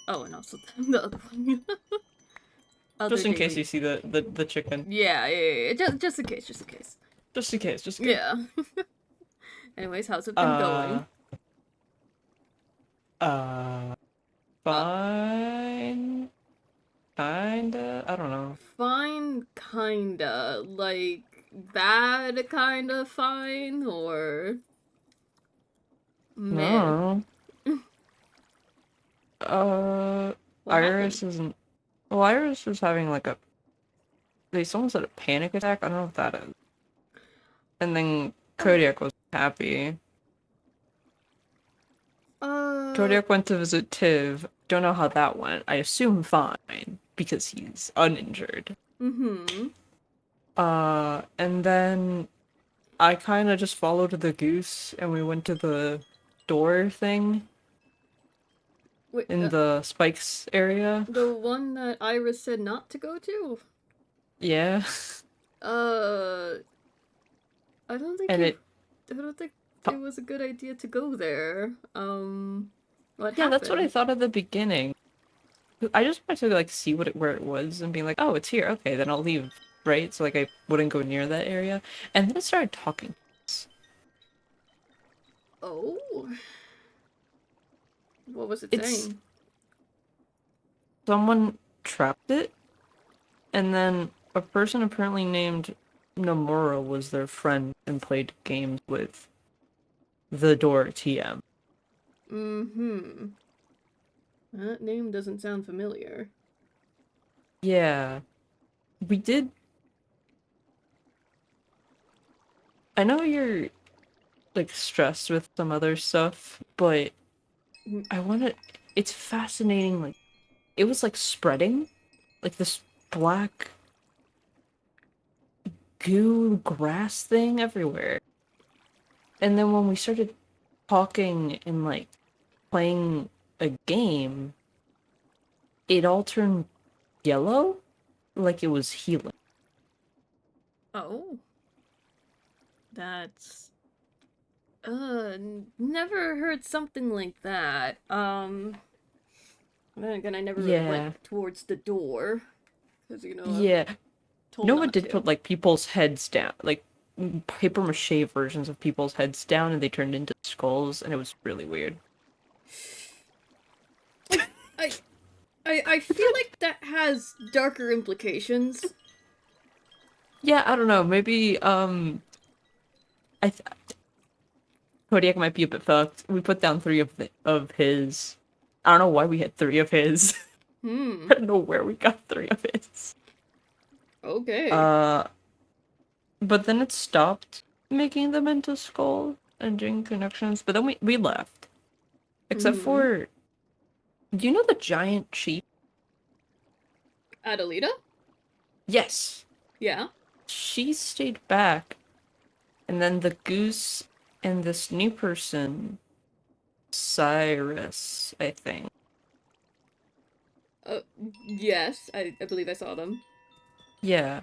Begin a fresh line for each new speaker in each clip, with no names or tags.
Oh, and also the other one. Other
Just in case
daily.
you see the chicken.
Yeah. Just in case, just in case.
Just in case, just in case.
Yeah. Anyways, how's it been
Uh,
going?
uh,
Uh,
fine. Kinda. I don't know.
fine, kinda. Like, bad kinda fine, or meh?
No. Uh,
What happened?
Iris isn't. Well, Iris was having like a. They someone said a panic attack. I don't know what that is. And then
Oh.
Kodiak was happy.
Uh,
Kodiak went to visit Tiv. Don't know how that went. I assume fine because he's uninjured.
mm-hmm.
And then I kind of just followed the goose and we went to the door thing
Wait,
in the spikes area.
the one that Iris said not to go to?
Yeah.
Uh,
And it.
I don't think it was a good idea to go there. What
Yeah, that's what I
happened?
thought at the beginning. I just wanted to like see where it was and be like, oh, it's here. Okay, then I'll leave. Right? So like I wouldn't go near that area. And then it started talking.
Oh, what was it
It's
saying?
someone trapped it, and then a person apparently named Nomura was their friend and played games with the door TM.
Mm-hmm. That name doesn't sound familiar.
Yeah. We did. I know you're like stressed with some other stuff, but
Mm,
I want to. It's fascinating. Like, it was like spreading, like this black goo grass thing everywhere. And then when we started talking and like playing a game, it all turned yellow, like it was healing.
Oh, that's never heard something like that. Then again, I never went
Yeah.
towards the door because I'm
Yeah.
told
Noah
not
did
to.
put like people's heads down, like paper mache versions of people's heads down, and they turned into skulls, and it was really weird.
Like I I feel like that has darker implications.
Yeah, I don't know. Maybe I th Kodiak might be a bit fucked. We put down three of his. I don't know why we had three of his.
Hmm.
I don't know where we got three of his.
Okay.
Uh, but then it stopped making them into skulls and doing connections. But then we left, except
Hmm.
for, do you know the giant sheep?
Adelita?
Yes,
Yeah.
she stayed back, and then the goose and this new person, Cyrus, I think.
Uh, yes. I believe I saw them.
Yeah,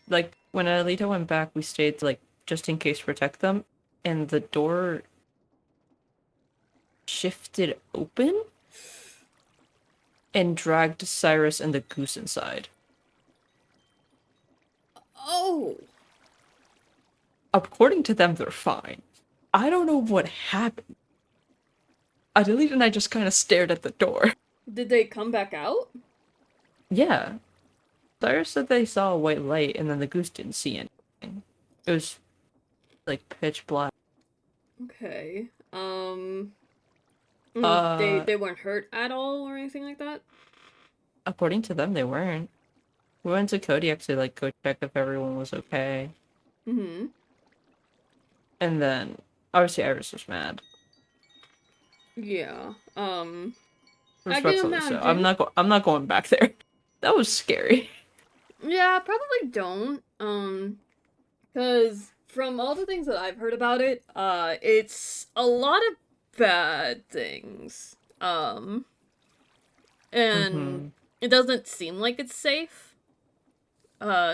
like when Alita went back, we stayed like just in case to protect them, and the door shifted open and dragged Cyrus and the goose inside.
Oh.
According to them, they're fine. I don't know what happened. Adelita and I just kind of stared at the door.
Did they come back out?
Yeah, Cyrus said they saw a white light, and then the goose didn't see anything. It was like pitch black.
Okay. They
Uh,
they weren't hurt at all or anything like that.
according to them, they weren't. We went to Kodiak to like go check if everyone was okay,
Hmm.
and then obviously Iris was mad,
Yeah. I can
respectfully so.
imagine.
I'm not going back there. That was scary.
Yeah, probably don't. Because from all the things that I've heard about it, it's a lot of bad things. And
Mm-hmm.
it doesn't seem like it's safe.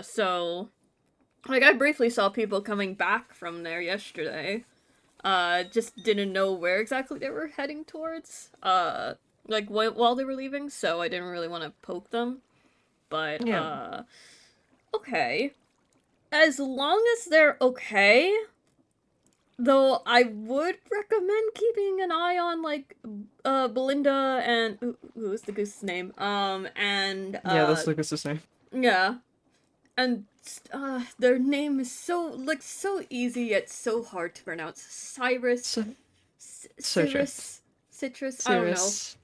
So like I briefly saw people coming back from there yesterday. Just didn't know where exactly they were heading towards. like while they were leaving, so I didn't really want to poke them. But
Yeah.
okay. As long as they're okay, though I would recommend keeping an eye on like Belinda and who is the goose's name? And
Yeah, that's Lucas's name.
yeah. And their name is so easy yet so hard to pronounce. Cyrus,
So, Citrus.
Citrus. I don't know.
Cirrus.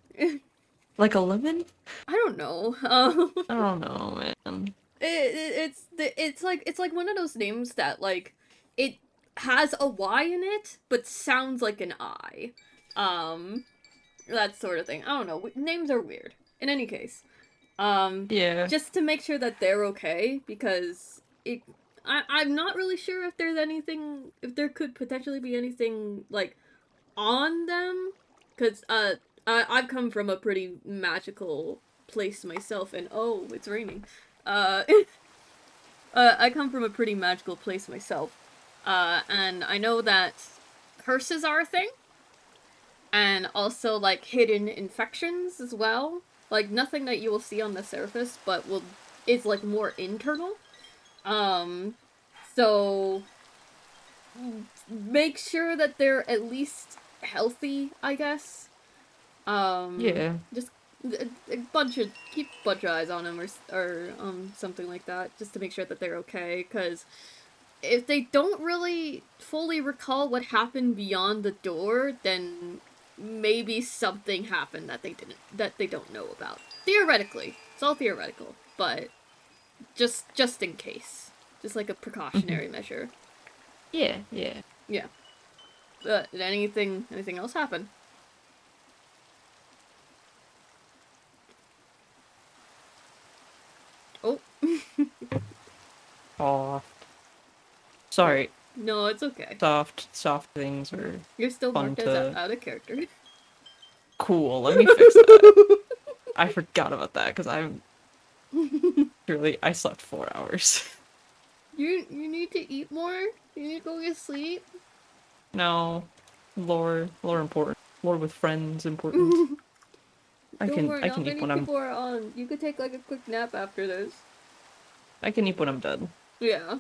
Like a lemon?
I don't know.
I don't know, man.
It's like one of those names that like it has a Y in it but sounds like an I. Um, that sort of thing. I don't know. Names are weird. In any case,
Yeah.
just to make sure that they're okay because I'm not really sure if there's anything if there could potentially be anything like on them because I've come from a pretty magical place myself and oh it's raining uh I come from a pretty magical place myself and I know that curses are a thing and also like hidden infections as well, like nothing that you will see on the surface but will is like more internal. um so make sure that they're at least healthy, I guess. Just a bunch of keep a bunch of eyes on them or something like that, just to make sure that they're okay. Because if they don't really fully recall what happened beyond the door, then maybe something happened that they don't know about. Theoretically, it's all theoretical, but just in case, just like a precautionary measure.
Yeah, yeah.
Yeah. Did anything else happen? Oh.
Aw. Sorry.
No, it's okay.
Soft things are
You're still
fun
marked as
to...
out of character.
Cool, let me fix that. I forgot about that, because I slept 4 hours.
You need to eat more. You need to go get sleep.
No. Lore important. Lore with friends important.
Don't worry,
I
not
can eat
many
when I'm...
people are on. You could take like a quick nap after this.
I can eat when I'm dead.
Yeah,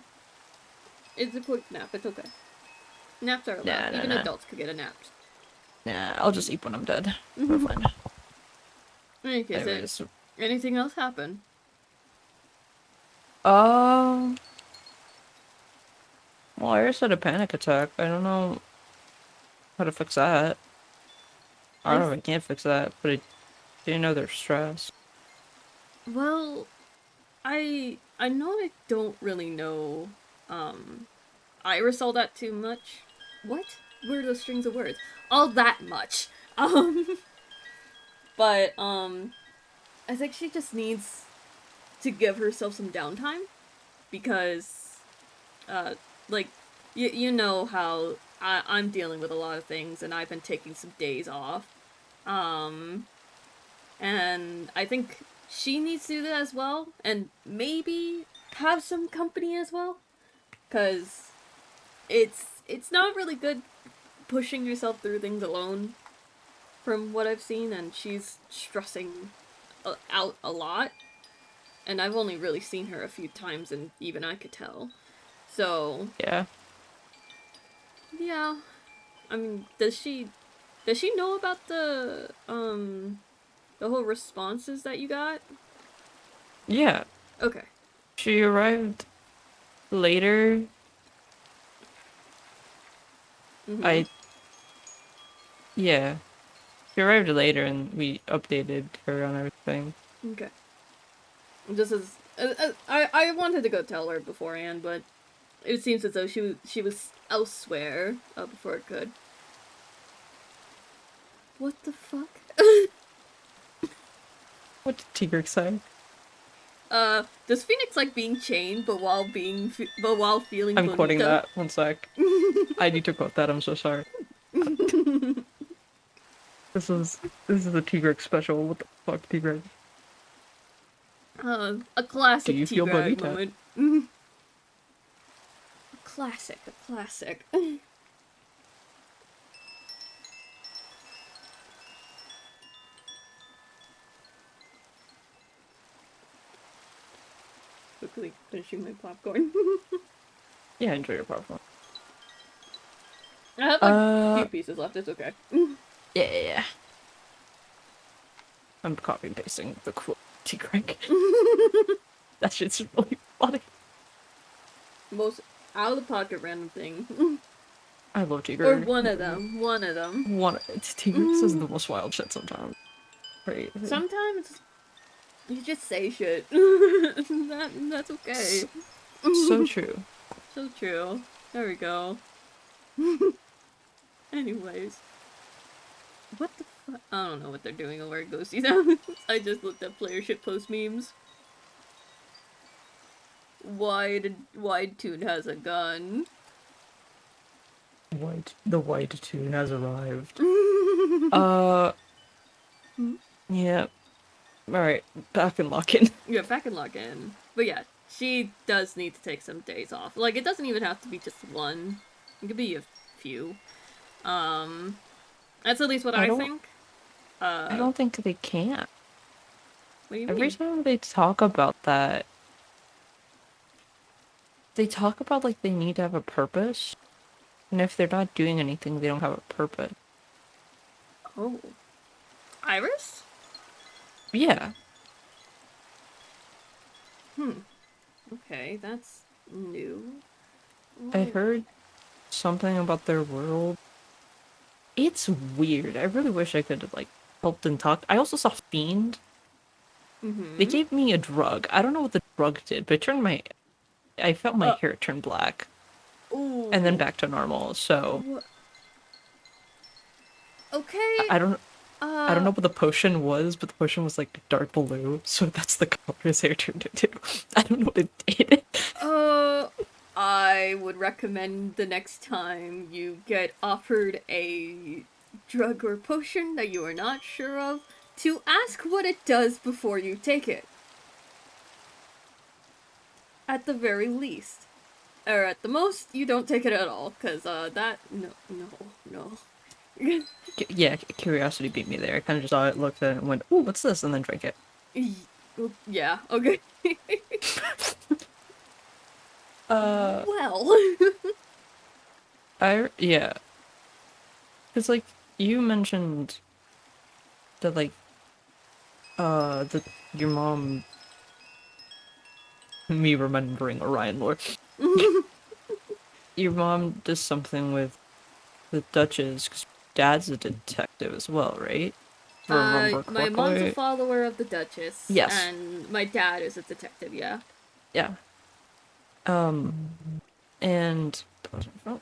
it's a quick nap. It's okay. Naps are allowed.
Nah, nah,
Even
nah.
adults could get a nap.
Nah, I'll just eat when I'm dead. We're fine.
Okay, so
Anyways.
anything else happen?
Um... Well, I just had a panic attack. I don't know how to fix that. I don't know if I can't fix that, but I didn't know they're stressed.
Well, I know I don't really know Iris all that too much. What? Where are those strings of words? All that much. Um but I think she just needs to give herself some downtime because uh like you know how I'm dealing with a lot of things and I've been taking some days off. Um and I think she needs to do that as well and maybe have some company as well cuz it's not really good pushing yourself through things alone from what I've seen, and she's stressing out a lot. And I've only really seen her a few times, and even I could tell. So
Yeah.
yeah, I mean, does she know about the whole responses that you got?
Yeah.
Okay.
She arrived later.
Mm-hmm.
I... Yeah. She arrived later and we updated her on everything.
Okay. This is I wanted to go tell her beforehand, but it seems as though she was elsewhere before it could. What the fuck?
What did Tigric say?
Does Phoenix like being chained, but while feeling
I'm quoting
bonita?
that. One sec. I need to quote that. I'm so sorry. This is a Tigric special. What the fuck, Tigric?
A
Do
classic
you feel
T-Grag
bonita?
moment. A classic. quickly finishing my popcorn.
Yeah, enjoy your popcorn.
I have like a few pieces left. It's okay.
Yeah. I'm copy and pasting the quote to Greg. That shit's really funny.
Most out of the pocket random thing.
I love Tigger.
Or one of them. One of them.
Tigger says the most wild shit sometimes. Right.
Sometimes you just say shit. That's okay.
So true.
So true. There we go. Anyways. What the fuck? I don't know what they're doing over at Ghosty Sounds. I just looked at player shitpost memes. Wide Tune has a gun.
The white tune has arrived. Yeah. Alright, back in lock-in.
Yeah, back in lock in. But yeah, she does need to take some days off. Like, it doesn't even have to be just one. It could be a few. That's at least what I think.
I don't think they can.
What do you
Every
mean?
time they talk about that, they talk about like they need to have a purpose. And if they're not doing anything, they don't have a purpose.
Oh. Iris?
Yeah.
Okay, that's new.
I heard something about their world. It's weird. I really wish I could have like helped them talk. I also saw Fiend. They gave me a drug. I don't know what the drug did, but it turned I felt my hair turn black.
Ooh.
And then back to normal. So
okay.
I don't know what the potion was, but the potion was like dark blue, so that's the color his hair turned into. I don't know what it did.
I would recommend the next time you get offered a drug or potion that you are not sure of, to ask what it does before you take it. At the very least. Or at the most, you don't take it at all, because no.
Yeah, curiosity beat me there. I kind of just saw it, looked at it, and went, "Ooh, what's this?" and then drank it.
Yeah, okay. Well.
Yeah. Because, like, you mentioned that, like, that your mom, me remembering Orion lore, your mom does something with the Duchess, because dad's a detective as well, right? Remember
My mom's a
correctly?
follower of the Duchess,
Yes.
and my dad is a detective, yeah.
Yeah. And
I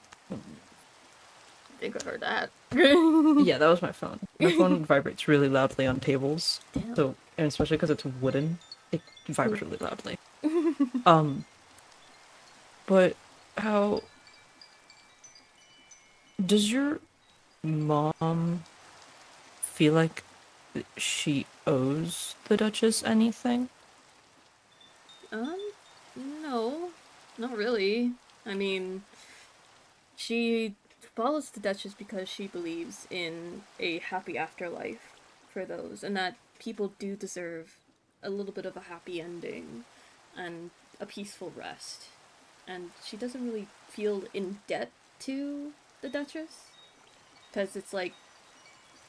think I heard that.
yeah, that was my phone. My phone vibrates really loudly on tables.
Damn.
So, and especially because it's wooden, it vibrates really loudly. But how does your mom feel like she owes the Duchess anything?
No. Not really. I mean, she follows the Duchess because she believes in a happy afterlife for those, and that people do deserve a little bit of a happy ending and a peaceful rest. And she doesn't really feel in debt to the Duchess, because it's like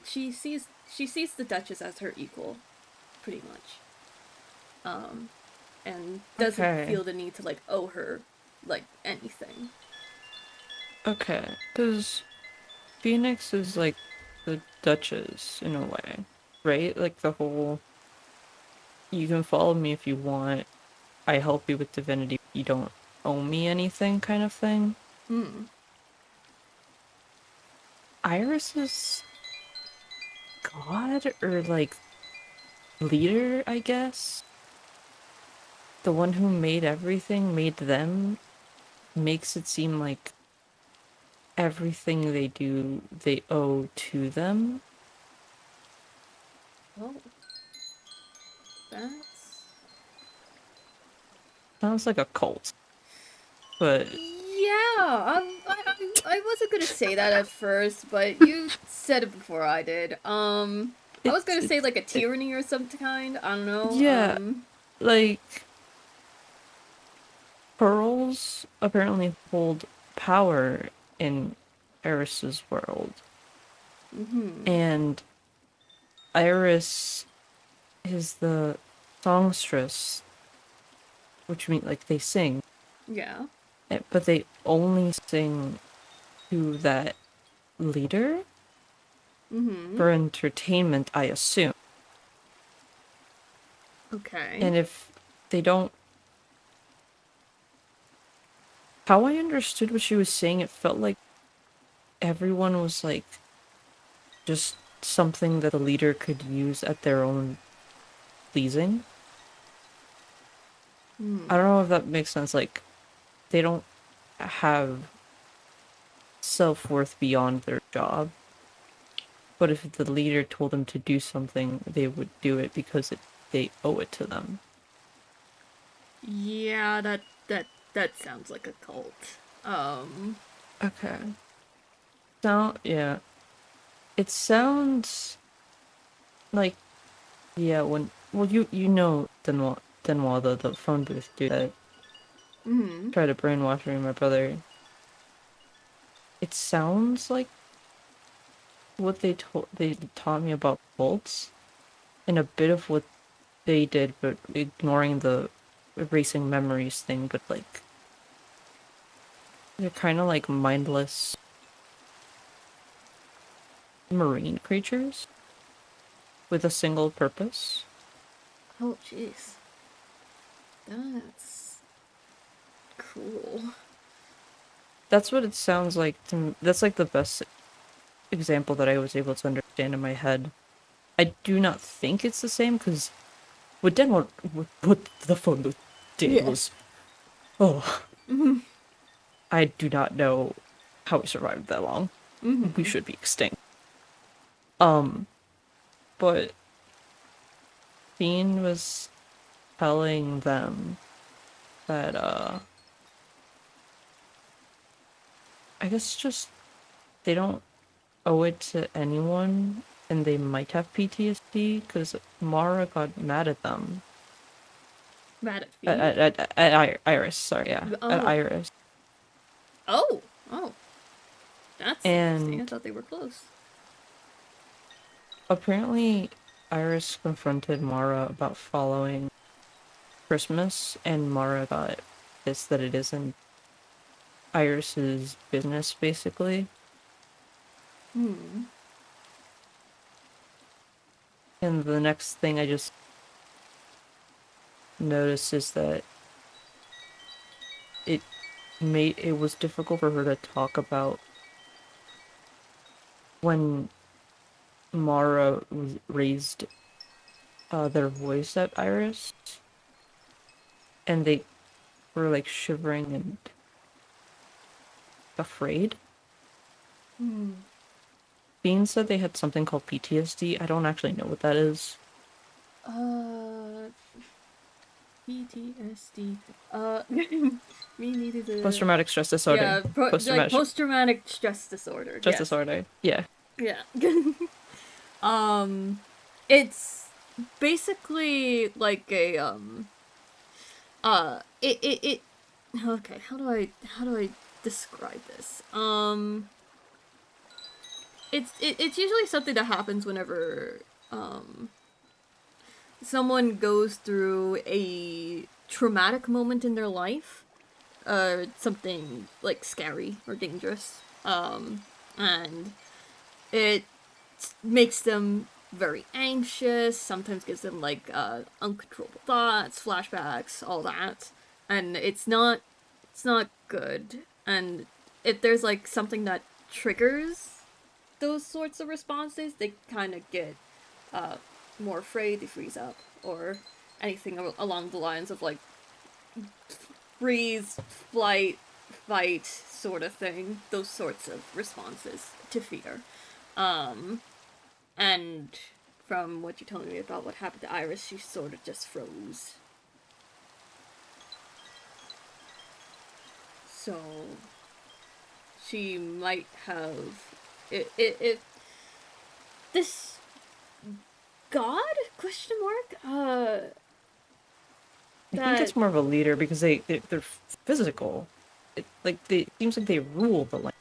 she sees the Duchess as her equal, pretty much. And doesn't feel the need to like owe her like anything.
Okay, because Phoenix is like the Duchess in a way, right? Like the whole you can follow me if you want, I help you with divinity, you don't owe me anything kind of thing. Iris is god or like leader, I guess. The one who made everything, made them, makes it seem like everything they do, they owe to them.
Oh, that's
Sounds like a cult, but
yeah. I wasn't gonna say that at first, but you said it before I did. I was gonna say like a tyranny or some kind. I don't know.
Yeah, like pearls apparently hold power in Eris's world.
Mm-hmm.
And Iris is the songstress, which means like they sing,
Yeah.
but they only sing to that leader
Mm-hmm.
for entertainment, I assume.
Okay.
And if they don't, how I understood what she was saying, it felt like everyone was like just something that the leader could use at their own pleasing. I don't
Hmm.
know if that makes sense. Like, they don't have self-worth beyond their job. But if the leader told them to do something, they would do it because they owe it to them.
Yeah, that sounds like a cult. Um.
Okay. Yeah. It sounds like, yeah, well, you know Denwa, the phone booth dude that
Mm-hmm.
tried to brainwash me and my brother. It sounds like what they taught me about cults, and a bit of what they did, but ignoring the erasing memories thing, but like they're kind of like mindless marine creatures with a single purpose.
Oh, jeez. That's cool.
That's what it sounds like to me. That's like the best example that I was able to understand in my head. I do not think it's the same because what the phone booth did
Yeah.
was, oh,
Mm-hmm.
I do not know how we survived that long. We
Mm-hmm.
should be extinct. Um, but Bean was telling them that I guess just they don't owe it to anyone and they might have PTSD because Mara got mad at them.
Mad at
At,
Fiend?
at, at, at Iris, sorry, yeah. At
Oh.
Iris.
Oh. Oh. That's interesting. I
And
thought they were close.
apparently Iris confronted Mara about following Christmas and Mara got pissed that it isn't Iris's business basically.
Hmm.
And the next thing I just noticed is that it it was difficult for her to talk about when Mara was raised their voice at Iris and they were like shivering and afraid.
Hmm.
Bean said they had something called PTSD. I don't actually know what that is.
Uh. PTSD. Me needed
Post
to.
traumatic stress disorder.
Yeah,
Post
like
traumatic
post traumatic stress disorder.
stress
Yes.
disorder. Yeah.
Yeah. um, it's basically like a it. Okay, how do I describe this? It's usually something that happens whenever um someone goes through a traumatic moment in their life, something like scary or dangerous, and it makes them very anxious. Sometimes gives them like uncontrollable thoughts, flashbacks, all that, and it's not good. And if there's like something that triggers those sorts of responses, they kind of get uh, more afraid, they freeze up, or anything along the lines of like freeze, flight, fight sort of thing. Those sorts of responses to fear. Um, and from what you're telling me about what happened to Iris, she sort of just froze. So she might have it this god question mark
I think
That
it's more of a leader because they're physical. It seems like they rule the land.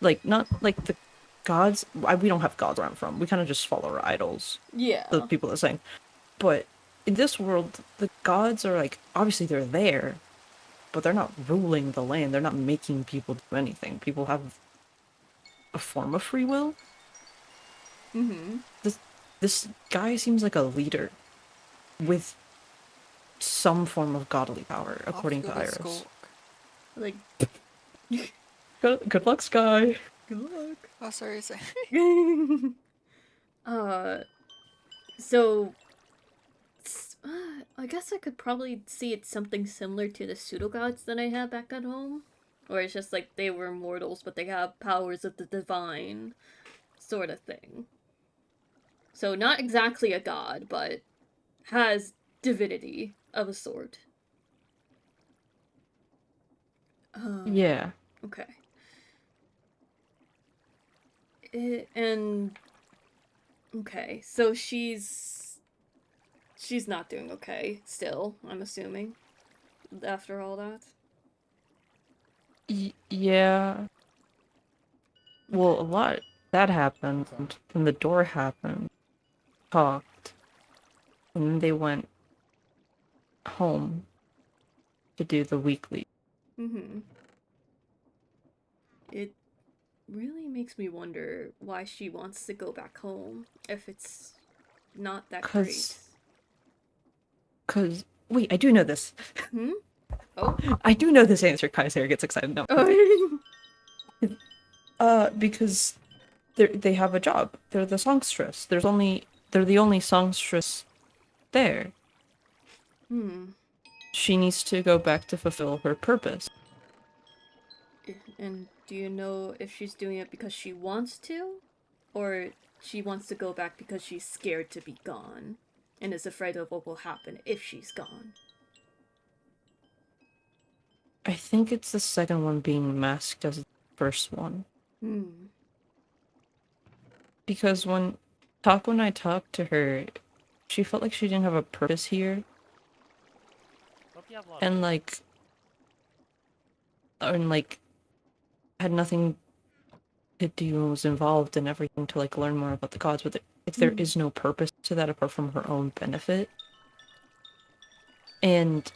Like not like the gods. We don't have gods where I'm from. We kind of just follow our idols. The
yeah.
people that sing. But in this world, the gods are like obviously they're there, but they're not ruling the land. They're not making people do anything. People have a form of free will.
Mm-hmm.
This guy seems like a leader with some form of godly power,
Off
according to
to the
Iris.
skulk.
Like,
Good luck, Sky.
good luck.
Oh, sorry, sorry.
uh, so I guess I could probably see it's something similar to the pseudo gods that I have back at home, or it's just like they were mortals but they have powers of the divine, sort of thing. So not exactly a god, but has divinity of a sort.
Yeah.
Okay. And okay, so she's not doing okay still, I'm assuming, after all that.
Yeah.
Okay.
Well, a lot that happened, and the door happened, talked, and then they went home to do the weekly.
Mm-hmm. It really makes me wonder why she wants to go back home if it's not that great.
Cause, cause, wait, I do know this.
Hmm? Oh?
I do know this answer. Kaiser gets excited. No,
Oh.
because they have a job. They're the songstress. They're the only songstress there.
Hmm.
She needs to go back to fulfill her purpose.
And do you know if she's doing it because she wants to? Or she wants to go back because she's scared to be gone and is afraid of what will happen if she's gone?
I think it's the second one being masked as the first one.
Hmm.
Because when I talked to her, she felt like she didn't have a purpose here. And like had nothing to do and was involved in everything to like learn more about the gods, but if there
Hmm.
is no purpose to that apart from her own benefit. And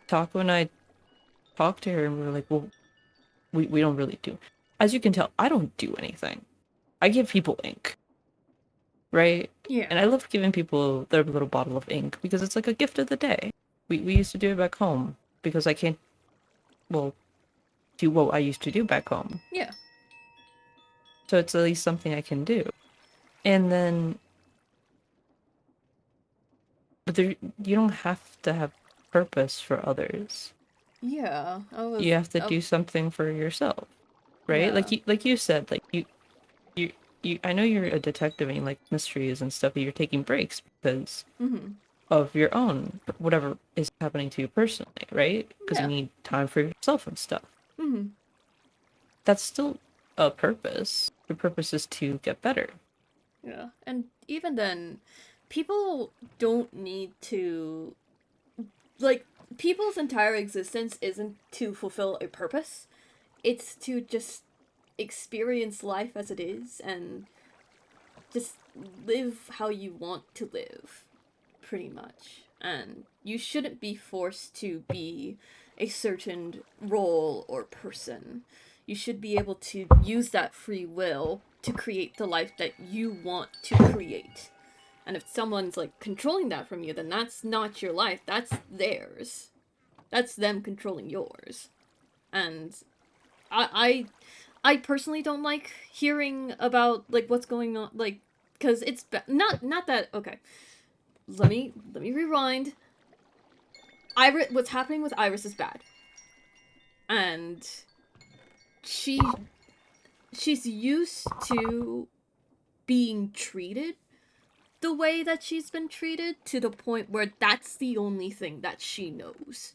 Taco and I talked to her and we were like, well, we don't really do. As you can tell, I don't do anything. I give people ink, right? And I
Yeah.
love giving people their little bottle of ink because it's like a gift of the day. We used to do it back home because I can't, well, do what I used to do back home.
Yeah.
So it's at least something I can do. And then, but there, you don't have to have purpose for others.
Yeah.
You have to do something for yourself, right?
Yeah.
Like you said, you, I know you're a detective and you like mysteries and stuff, but you're taking breaks because
Mm-hmm.
of your own, whatever is happening to you personally, right? Because you
Yeah.
need time for yourself and stuff.
Mm-hmm.
That's still a purpose. Your purpose is to get better.
Yeah. And even then, people don't need to, like, people's entire existence isn't to fulfill a purpose. It's to just experience life as it is and just live how you want to live, pretty much. And you shouldn't be forced to be a certain role or person. You should be able to use that free will to create the life that you want to create. And if someone's like controlling that from you, then that's not your life, that's theirs. That's them controlling yours. And I personally don't like hearing about like what's going on, like, because it's not that okay. Let me rewind. What's happening with Iris is bad, and she she's used to being treated the way that she's been treated to the point where that's the only thing that she knows.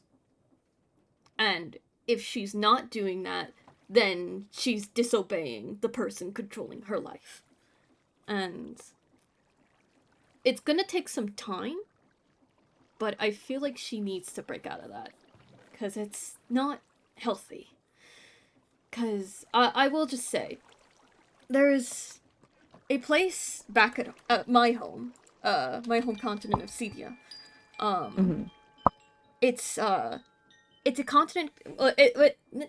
And if she's not doing that, then she's disobeying the person controlling her life. And it's gonna take some time but I feel like she needs to break out of that because it's not healthy. Because I will just say, there's a place back at my home continent of Cedia. Um,
Mm-hmm.
it's it's a continent.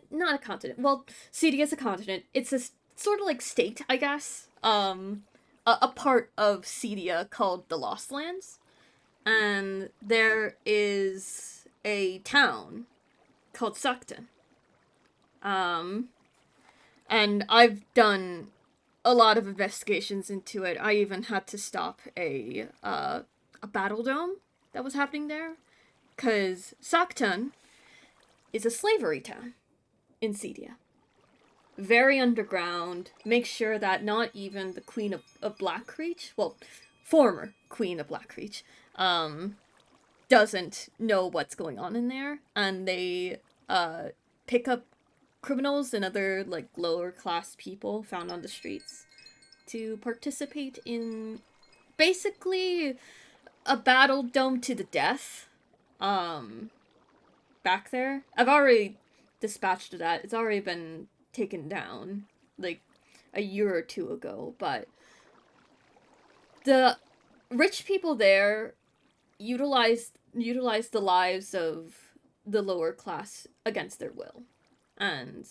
Not a continent. Well, Cedia is a continent. It's a sort of like state, I guess. A part of Cedia called the Lost Lands, and there is a town called Sakton. Um, and I've done a lot of investigations into it. I even had to stop a battle dome that was happening there because Sakton is a slavery town in Cedia. Very underground. Make sure that not even the Queen of Blackreach, well, former Queen of Blackreach, doesn't know what's going on in there, and they pick up criminals and other like lower class people found on the streets to participate in basically a battle dome to the death. Um, Back there, I've already dispatched that. It's already been taken down like a year or two ago, but the rich people there utilized the lives of the lower class against their will. And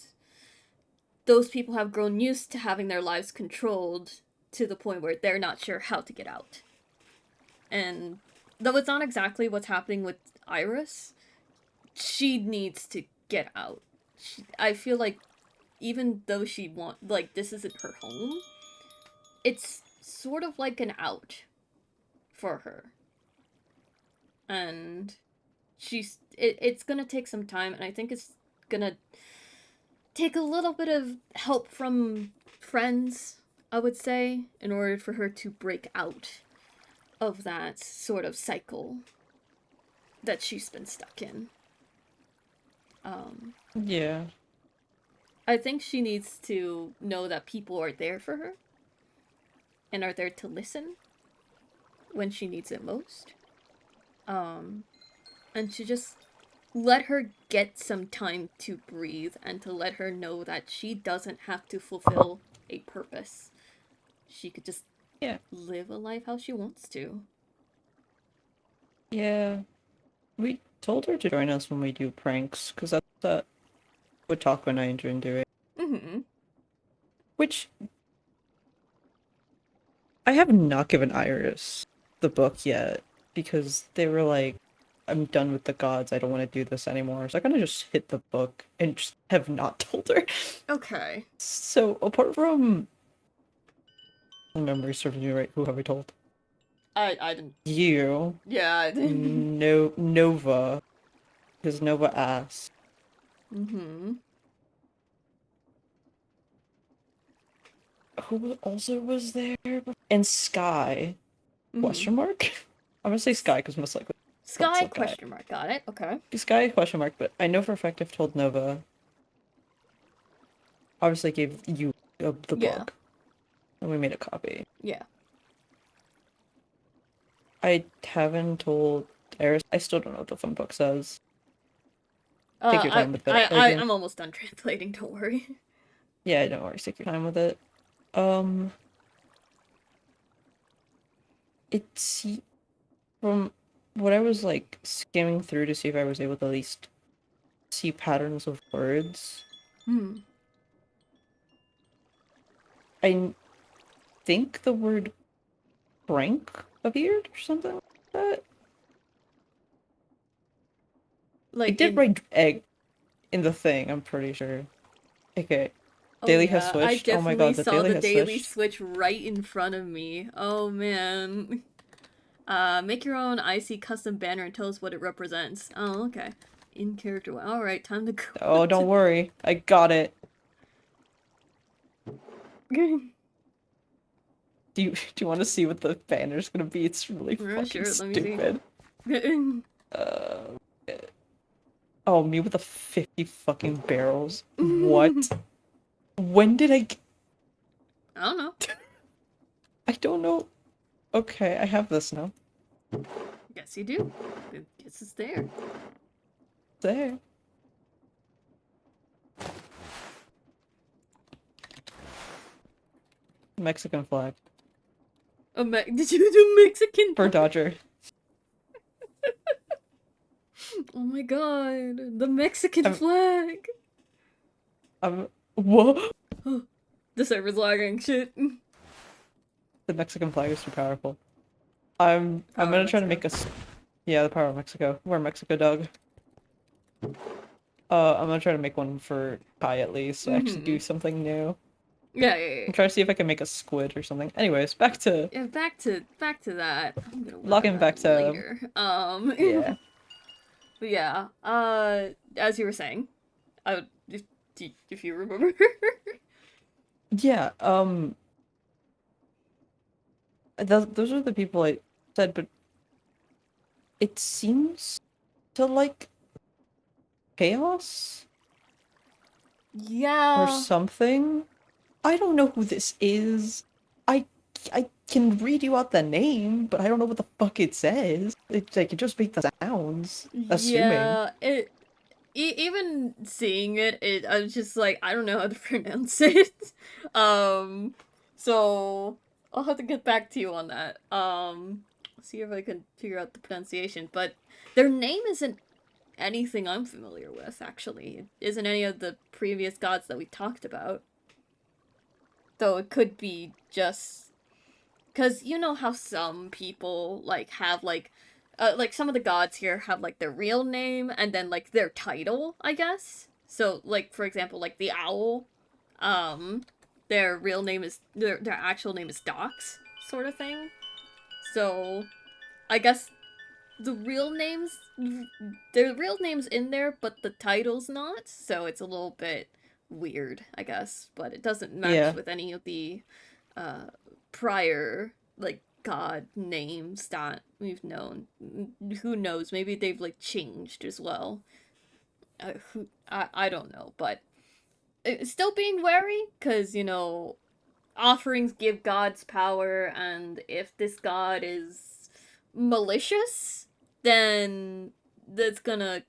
those people have grown used to having their lives controlled to the point where they're not sure how to get out. And though it's not exactly what's happening with Iris, she needs to get out. I feel like even though this isn't her home, it's sort of like an out for her. And it's gonna take some time, and I think it's gonna take a little bit of help from friends, I would say, in order for her to break out of that sort of cycle that she's been stuck in. Um,
Yeah.
I think she needs to know that people are there for her and are there to listen when she needs it most. Um, and to just let her get some time to breathe and to let her know that she doesn't have to fulfill a purpose. She could just
Yeah.
live a life how she wants to.
Yeah. We told her to join us when we do pranks, because that's what would talk when I enjoy doing.
Mm-hmm.
Which I have not given Iris the book yet, because they were like, I'm done with the gods, I don't want to do this anymore. So I kind of just hit the book and just have not told her.
Okay.
So apart from memory serving you right, who have I told?
I didn't.
You,
Yeah, I didn't.
no Nova, because Nova asked.
Mm-hmm.
Who also was there? And Sky?
Mm-hmm.
Question mark? I'm gonna say Sky because most likely that's
Sky
the guy.
question mark. Got it. Okay.
Sky question mark, but I know for a fact I've told Nova. Obviously, gave you the
Yeah.
book, and we made a copy.
Yeah.
I haven't told Eris. I still don't know what the phone book says. Take your time with it.
I'm almost done translating. Don't worry.
Yeah, don't worry. Take your time with it. Um, it's from what I was like skimming through to see if I was able to at least see patterns of words.
Hmm.
I think the word prank appeared or something like that. I
Like
did
in.
write egg in the thing, I'm pretty sure. Okay.
Oh
Daily has
yeah, I
switched. Oh my
definitely
god, the
saw
daily
the
has
daily
switched.
switch right in front of me. Oh man. Make your own IC custom banner and tell us what it represents. Oh, okay. In character. All right, time to go.
Oh, don't worry. I got it. Do you want to see what the banner's gonna be? It's really
Yeah,
fucking
sure. Let me see.
stupid. Uh, oh, me with the 50 fucking barrels. What? When did
I don't know.
I don't know. Okay, I have this now.
Guess you do. I guess it's there.
There. Mexican flag.
Did you do Mexican?
For Dodger.
Oh my god, the Mexican flag.
Whoa!
The server's lagging. Shit.
The Mexican flag is too powerful. I'm
Power
gonna try to
Mexico.
make a. Yeah, the power of Mexico. We're Mexico, dog. I'm gonna try to make one for Kai at least. Actually, do something new.
Yeah.
I'm trying to see if I can make a squid or something. Anyways, back to
Yeah, back to that. I'm gonna work on
logging back
that
to
later.
yeah.
But yeah. As you were saying, if you remember.
Yeah. Those are the people I said, but it seems to like chaos or
Yeah.
something. I don't know who this is. I I can read you out the name, but I don't know what the fuck it says. It can just make the sounds. Assuming.
Yeah. Even seeing it, I was just like, I don't know how to pronounce it. So I'll have to get back to you on that. See if I can figure out the pronunciation. But their name isn't anything I'm familiar with, actually. It isn't any of the previous gods that we talked about. Though it could be just because you know how some people have some of the gods here have like their real name and then like their title, I guess. So like for example, like the owl, um, their real name is their actual name is Dox, sort of thing. So I guess the real names, their real names in there, but the title's not. So it's a little bit weird, I guess. But it doesn't match
Yeah.
with any of the uh, prior like god names that we've known. Who knows? Maybe they've like changed as well. I don't know, but still being wary because offerings give gods power, and if this god is malicious, then that's gonna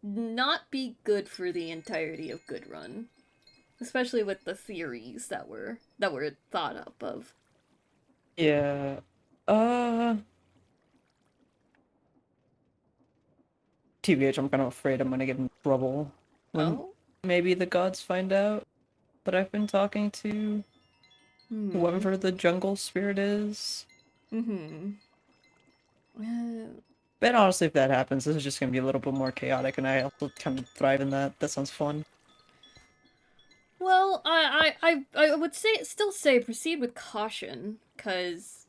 not be good for the entirety of Gudrun, especially with the theories that were thought up of.
Yeah. Uh. TBH, I'm kind of afraid I'm gonna get in trouble when
Oh,
maybe the gods find out that I've been talking to
hmm,
whoever the jungle spirit is.
mm-hmm.
But honestly, if that happens, this is just gonna be a little bit more chaotic, and I also kind of thrive in that. That sounds fun.
Well, I would still say proceed with caution, because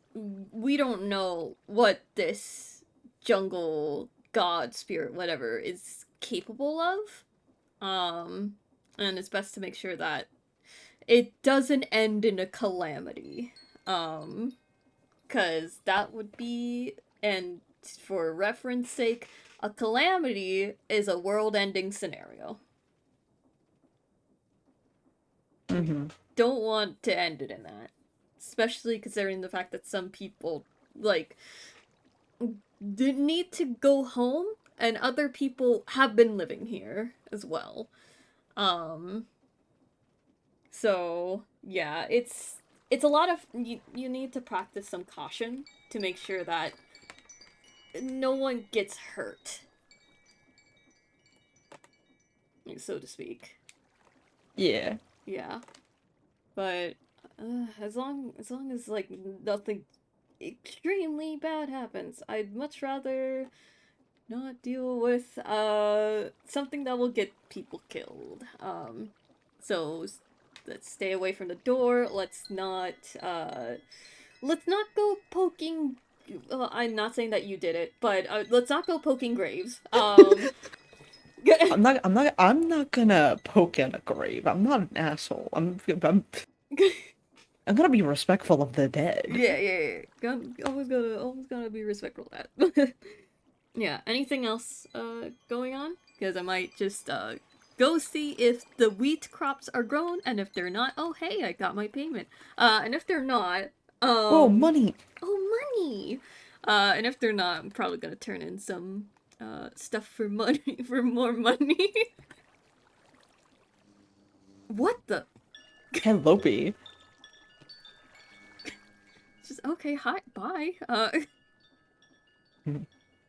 we don't know what this jungle god spirit whatever is capable of. Um, and it's best to make sure that it doesn't end in a calamity. Um, because that would be, and for reference sake, a calamity is a world-ending scenario. We
Mm-hmm.
don't want to end it in that, especially considering the fact that some people like need to go home, and other people have been living here as well. Um, so yeah, it's a lot of you need to practice some caution to make sure that no one gets hurt, so to speak.
Yeah.
Yeah, but as long as like nothing extremely bad happens, I'd much rather not deal with something that will get people killed. So let's stay away from the door. Let's not go poking. Well, I'm not saying that you did it, but let's not go poking graves.
I'm not gonna poke in a grave. I'm not an asshole. I'm gonna be respectful of the dead.
yeah. Always gonna be respectful of that. Yeah. Anything else going on? Because I might just go see if the wheat crops are grown, and if they're not, oh hey, I got my payment. And if they're not,
Whoa,
um,
money!
oh money. And if they're not, I'm probably gonna turn in some stuff for money for more money. What the?
Cantaloupe.
Just okay. Hi, bye.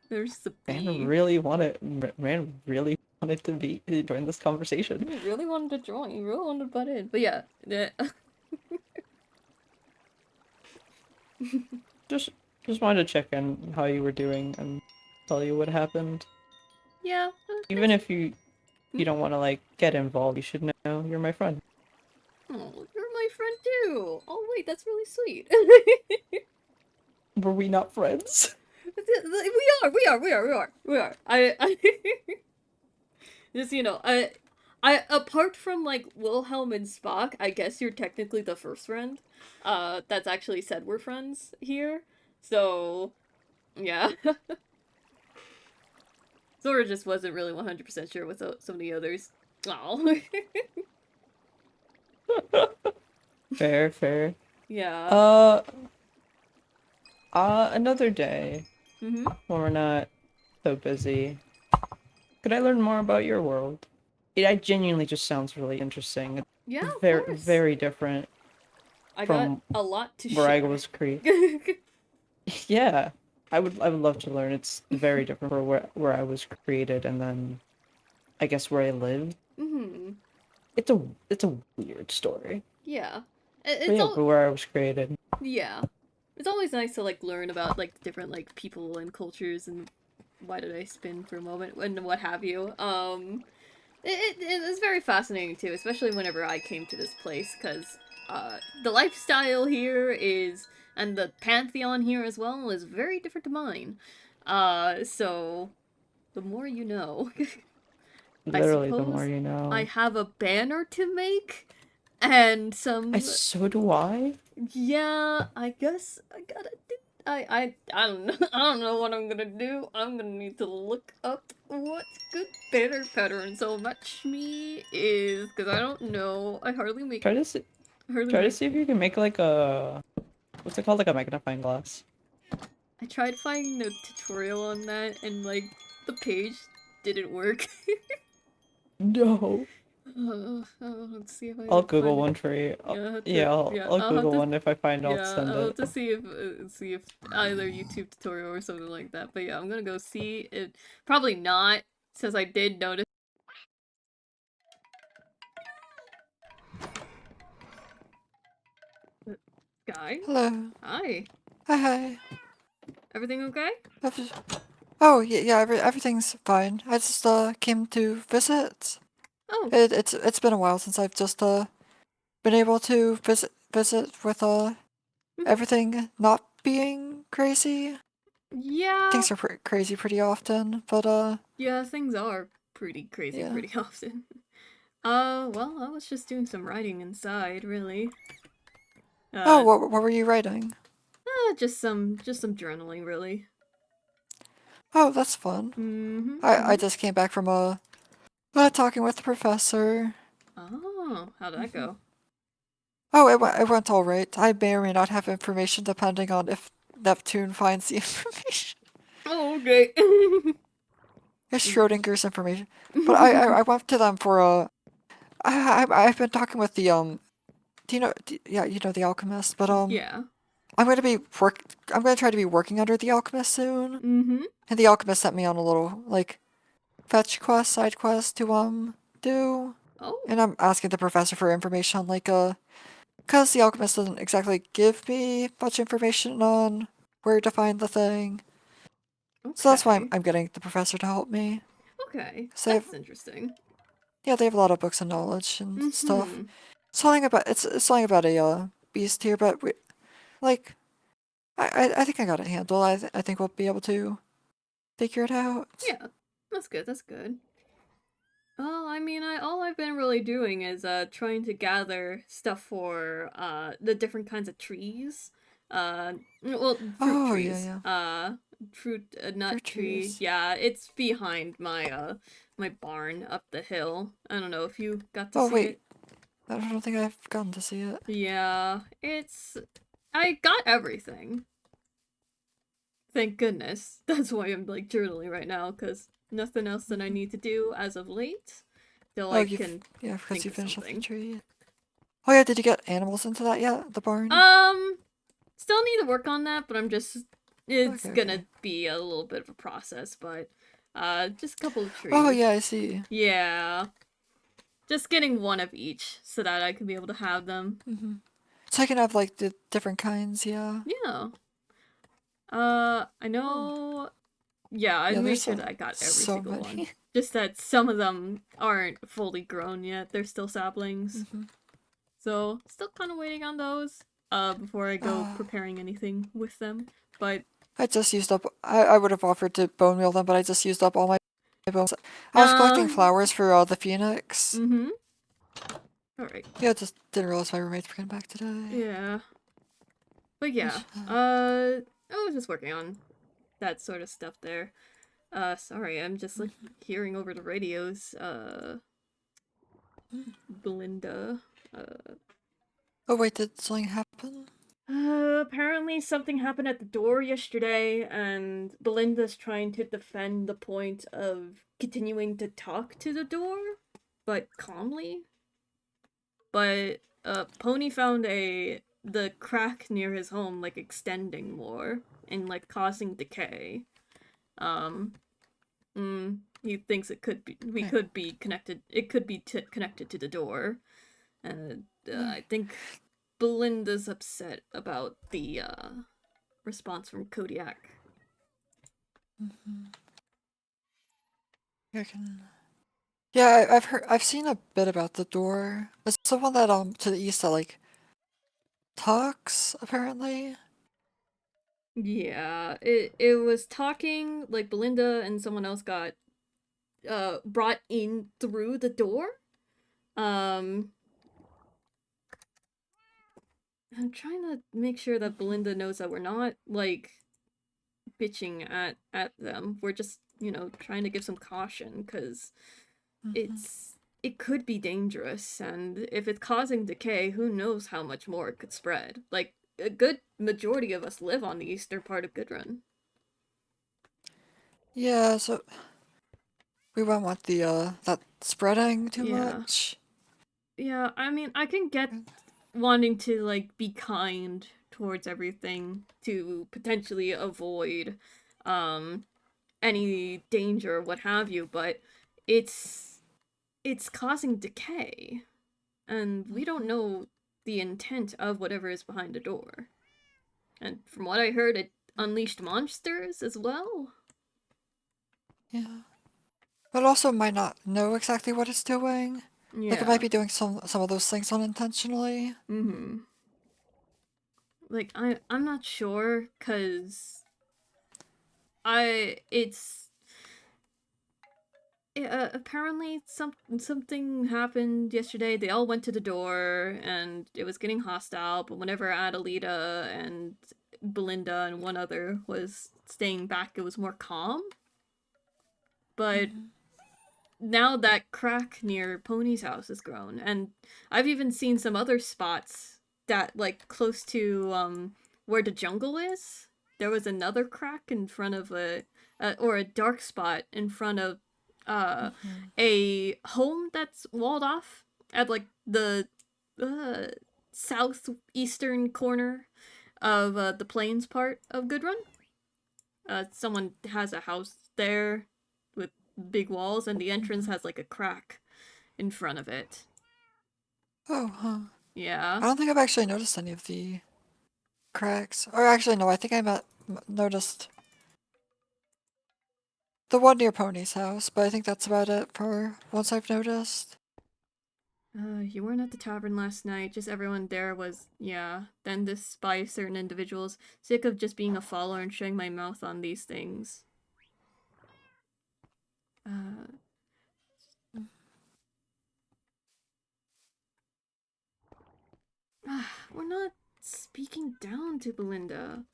There's the
Man
bee.
really wanted. Man really wanted to be join this conversation.
He really wanted to join. He really wanted to butt in. But yeah,
Just just wanted to check in how you were doing and tell you what happened.
yeah.
Even
Thanks.
if you don't want to like get involved, you should know you're my friend.
Oh, you're my friend too. Oh wait, that's really sweet.
Were we not friends?
We are. I just I apart from like Wilhelm and Spock, I guess you're technically the first friend. That's actually said we're friends here. So yeah, Zora just wasn't really 100% sure with some of the others. Oh,
Fair, fair.
yeah.
Uh, another day
Mhm.
when we're not so busy. Could I learn more about your world? It genuinely just sounds really interesting.
Yeah,
It's
of
very,
course.
very different
I got
from
a lot to
where I
share.
was Yeah, I would love to learn. It's very different from where I was created, and then I guess where I lived.
Mhm.
It's a weird story.
Yeah.
But
It's
yeah,
all
but where I was created.
yeah. It's always nice to like learn about like different like people and cultures and why did I spin for a moment and what have you. It's very fascinating too, especially whenever I came to this place because the lifestyle here is and the pantheon here as well is very different to mine. So the more you know. I
Literally, the more
suppose
you
I
know.
have a banner to make and
I
some
so do I.
yeah, I guess I gotta do. I don't know. I don't know what I'm gonna do. I'm gonna need to look up what good banner pattern so much me is because I don't know.
Try to see,
Hardly
try to
make.
see if you can make like a what's it called, like a magnifying glass.
I tried finding a tutorial on that and like the page didn't work.
No.
Let's see if I
I'll
can
Google
find it.
one for you.
Yeah, I'll have to.
Yeah, I'll,
Yeah,
I'll
I'll have
Google
to.
one if I find. I'll
Yeah,
send
I'll have
it.
to see if either YouTube tutorial or something like that. But yeah, I'm gonna go see it. Probably not, since I did notice. Guy,
Hello.
hi.
Hi, hi.
Everything okay?
Every- Oh, yeah, yeah, everything's fine. I just came to visit.
Oh,
It's been a while since I've just been able to visit with everything not being crazy.
yeah,
Things are crazy pretty often, but
yeah. Things are pretty crazy
yeah.
pretty often. Well, I was just doing some writing inside, really.
Oh,
Uh,
what were you writing?
just some journaling, really.
Oh, that's fun.
Mm-hmm.
I
Mm-hmm.
just came back from talking with the professor.
Oh, how'd that
hmm
go?
Oh, it went all right. I may or may not have information depending on if Neptune finds the information.
Oh, okay.
It's Schrodinger's information. But I went to them for I've been talking with the do you know yeah, you know the alchemist, but
Yeah.
I'm gonna be work I'm gonna try to be working under the alchemist soon.
Mm-hmm.
And the alchemist sent me on a little like fetch quest, side quest to do.
Oh,
And I'm asking the professor for information on like because the alchemist doesn't exactly give me much information on where to find the thing. So that's why I'm,
okay.
I'm getting the professor to help me.
Okay.
So
That's interesting.
they have a lot of books and knowledge and stuff.
Mm-hmm.
It's something about a beast here, but like I think I got it handled. I think we'll be able to figure it out.
Yeah. That's good. That's good. Well, I mean, all I've been really doing is trying to gather stuff for the different kinds of trees. Well, fruit
Oh yeah,
trees.
yeah.
Fruit nut
Fruit
tree.
trees.
Yeah, it's behind my barn up the hill. I don't know if you got to
Oh
see
wait,
it.
I don't think I've gotten to see it.
Yeah, it's I got everything. Thank goodness. That's why I'm like journaling right now, because nothing else that I need to do as of late. Till
Oh,
I
you've
can
yeah, because
think
you
of
finished off the
something.
tree. Oh yeah, did you get animals into that yet? The barn?
Still need to work on that, but I'm just it's
Okay,
gonna
okay.
be a little bit of a process, but just a couple of
Oh
trees.
yeah, I see.
Yeah. Just getting one of each so that I can be able to have them.
So I can have like the different kinds, yeah.
Yeah. I
Oh.
know. Yeah, I
Yeah,
made
there's
sure that I got every
so
single one.
many.
Just that some of them aren't fully grown yet. They're still saplings. So, still kind of waiting on those before I go
Uh,
preparing anything with them. But
I just used up. I would have offered to bone meal them, but I just used up all my bones. I was collecting
uh
flowers for the phoenix.
mhm. All right.
Yeah, just didn't realize my roommates were getting back today.
Yeah. But yeah.
Which,
I was just working on that sort of stuff there. Sorry, I'm just like hearing over the radios. Belinda. Uh,
oh wait, did something happen?
Apparently something happened at the door yesterday, and Belinda's trying to defend the point of continuing to talk to the door, but calmly. But Pony found the crack near his home like extending more and like causing decay. Um, he thinks it could be we
Okay.
could be connected. It could be connected to the door, and I think Belinda's upset about the response from Kodiak.
I can. Yeah, I've heard. I've seen a bit about the door. It's the one that to the east that like talks apparently.
Yeah, it was talking like Belinda and someone else got brought in through the door. Um I'm trying to make sure that Belinda knows that we're not like bitching at them. We're just, trying to give some caution cuz it could be dangerous, and if it's causing decay, who knows how much more it could spread. Like a good majority of us live on the eastern part of Gudrun.
Yeah, so we won't want the that spreading too
Yeah.
much.
Yeah, I mean, I can get wanting to like be kind towards everything to potentially avoid um any danger or what have you, but it's it's causing decay, and we don't know the intent of whatever is behind the door. And from what I heard, it unleashed monsters as well.
Yeah, but also might not know exactly what it's doing. Like it might
Yeah.
be doing some of those things unintentionally.
Mm-hmm. Like I'm not sure, cause I it's apparently something happened yesterday. They all went to the door, and it was getting hostile. But whenever Adelita and Belinda and one other was staying back, it was more calm. But now that crack near Pony's house has grown, and I've even seen some other spots that like close to where the jungle is. There was another crack in front of or a dark spot in front of uh a home that's walled off at like the uh southeastern corner of the plains part of Gudrun. Someone has a house there with big walls, and the entrance has like a crack in front of it.
Oh, huh.
Yeah.
I don't think I've actually noticed any of the cracks. Or actually, no, I think noticed the one near Pony's house, but I think that's about it for once I've noticed.
You weren't at the tavern last night. Just everyone there was, yeah. Then this by certain individuals, sick of just being a follower and showing my mouth on these things. Uh, we're not speaking down to Belinda.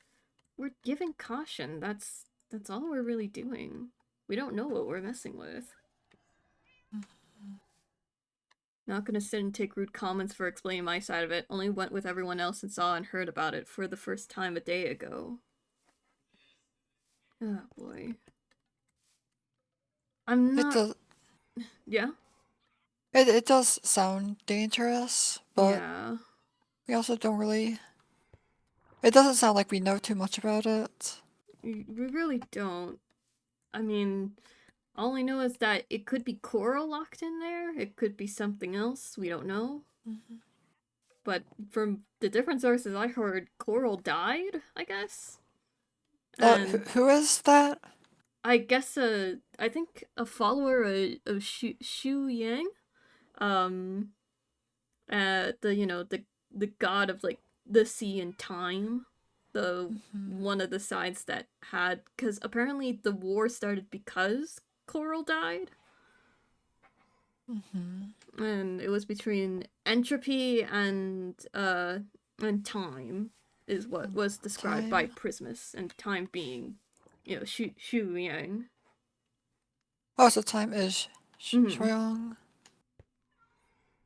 We're giving caution. That's all we're really doing. We don't know what we're messing with. Not gonna sit and take rude comments for explaining my side of it. Only went with everyone else and saw and heard about it for the first time a day ago. Oh boy. I'm
It
not.
does.
Yeah?
It does sound dangerous, but
Yeah.
we also don't really. It doesn't sound like we know too much about it.
We really don't. I mean, all I know is that it could be coral locked in there. It could be something else. We don't know.
Mm-hmm.
But from the different sources I heard, coral died, I guess. And
Who is that?
I guess I think a follower of Shu Yang, um, the god of like the sea and time, the
Mm-hmm.
one of the sides that had, because apparently the war started because coral died,
Mm-hmm.
and it was between entropy and time is what was described by
Time.
Prismus, and time being, Shu Yang.
Oh, so time is
Mm-hmm.
Shuang.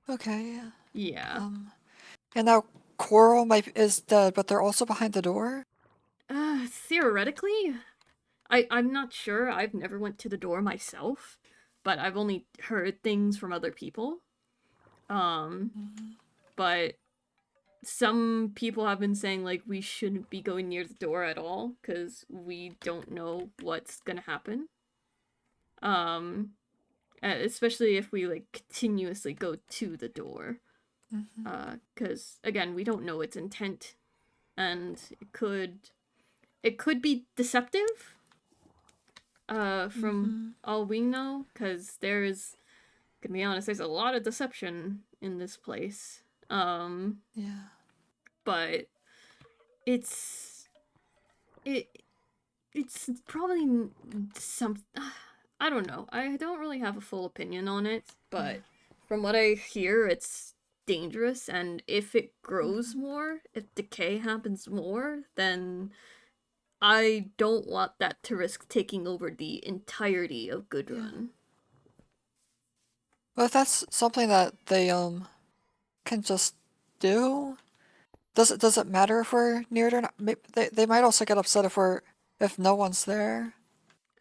Okay.
Yeah.
And now Coral is dead, but they're also behind the door.
Theoretically, I'm not sure. I've never went to the door myself, but I've only heard things from other people. Um,
Mm-hmm.
but some people have been saying like we shouldn't be going near the door at all because we don't know what's gonna happen. Um, especially if we like continuously go to the door.
Mm-hmm.
Because again, we don't know its intent, and it could be deceptive. From
Mm-hmm.
all we know, because gonna be honest, there's a lot of deception in this place.
Yeah.
But it's it it's probably some. I don't know. I don't really have a full opinion on it,
Yeah.
but from what I hear, it's dangerous, and if it grows
Mm-hmm.
more, if decay happens more, then I don't want that to risk taking over the entirety of
Yeah.
Gudrun.
Well, if that's something that they can just do, does it matter if we're near it or not? They might also get upset if no one's there.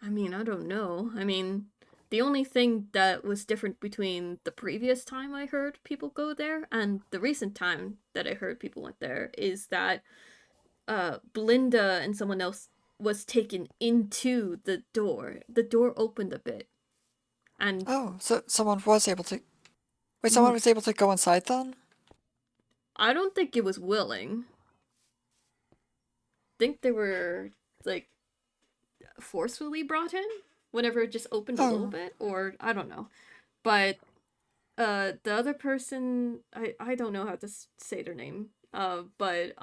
I mean, I don't know. I mean, the only thing that was different between the previous time I heard people go there and the recent time that I heard people went there is that Belinda and someone else was taken into the door. The door opened a bit, and
Oh, so someone was able to. Wait, someone
mm,
was able to go inside then?
I don't think it was willing. I think they were like forcefully brought in whenever it just opened a little
Oh,
bit, or I don't know. But the other person, I don't know how to say their name, but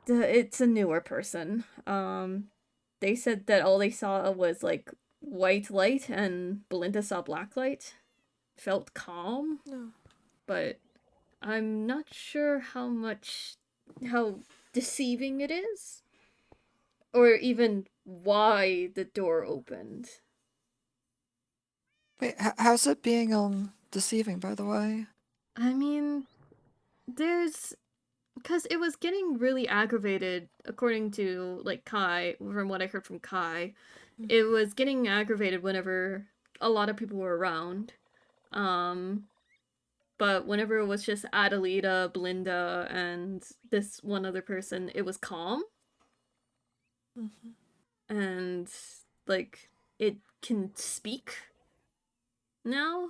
it's a newer person. They said that all they saw was like white light, and Belinda saw black light. Felt calm,
no.
but I'm not sure how deceiving it is, or even why the door opened.
Wait, how's it being deceiving, by the way?
I mean, there's because it was getting really aggravated, according to like Kai, from what I heard from Kai. It was getting aggravated whenever a lot of people were around. Um, but whenever it was just Adelita, Belinda, and this one other person, it was calm,
Mm-hmm.
and like it can speak now.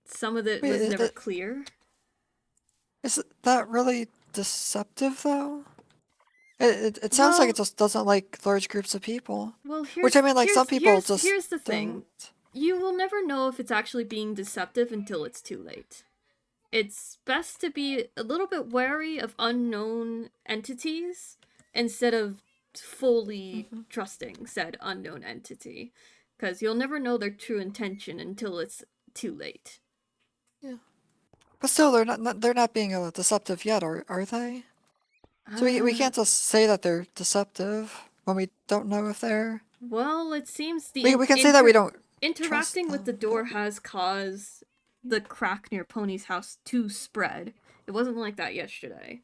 Some of it
Wait,
was never clear.
is that really deceptive though? It sounds like it
Well,
just doesn't like large groups of people.
well,
Which I mean, like some people just
here's the
don't.
thing. You will never know if it's actually being deceptive until it's too late. It's best to be a little bit wary of unknown entities instead of fully
Mm-hmm.
trusting said unknown entity, because you'll never know their true intention until it's too late.
Yeah, but still, they're not being deceptive yet, are they? So we
Uh,
can't just say that they're deceptive when we don't know if they're.
well, it seems the
We can say that we don't trust
interacting with the
them.
door has caused the crack near Pony's house to spread. It wasn't like that yesterday,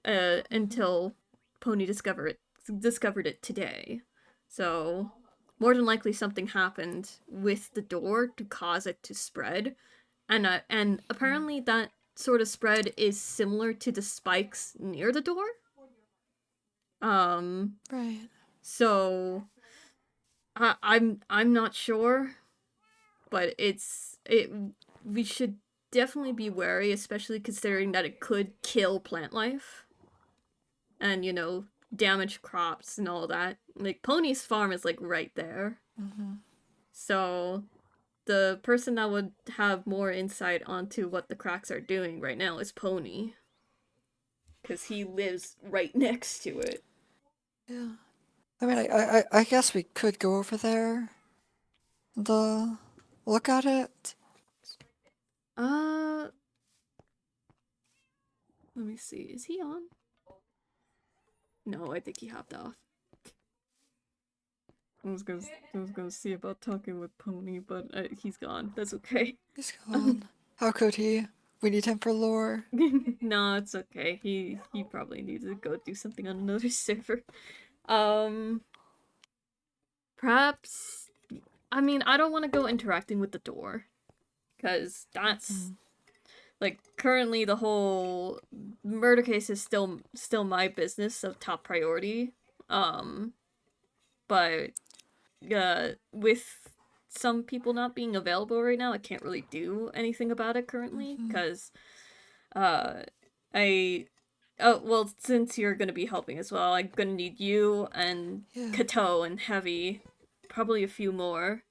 Mm-hmm.
until Pony discovered it discovered it today. So more than likely something happened with the door to cause it to spread. And apparently that sort of spread is similar to the spikes near the door.
Right.
So I'm not sure, but we should definitely be wary, especially considering that it could kill plant life and damage crops and all that. Like Pony's farm is like right there. So the person that would have more insight onto what the cracks are doing right now is Pony, because he lives right next to it.
Yeah. I mean, I guess we could go over there and look at it.
Let me see. Is he on? No, I think he hopped off. I was gonna see about talking with Pony, but he's gone. That's okay.
He's gone. How could he? We need him for lore.
No, it's okay. He probably needs to go do something on another server. Perhaps. I mean, I don't want to go interacting with the door, because that's like currently the whole murder case is still my business of top priority. But with some people not being available right now, I can't really do anything about it currently, because well, since you're gonna be helping as well, I'm gonna need you and Kato and Heavy, probably a few more,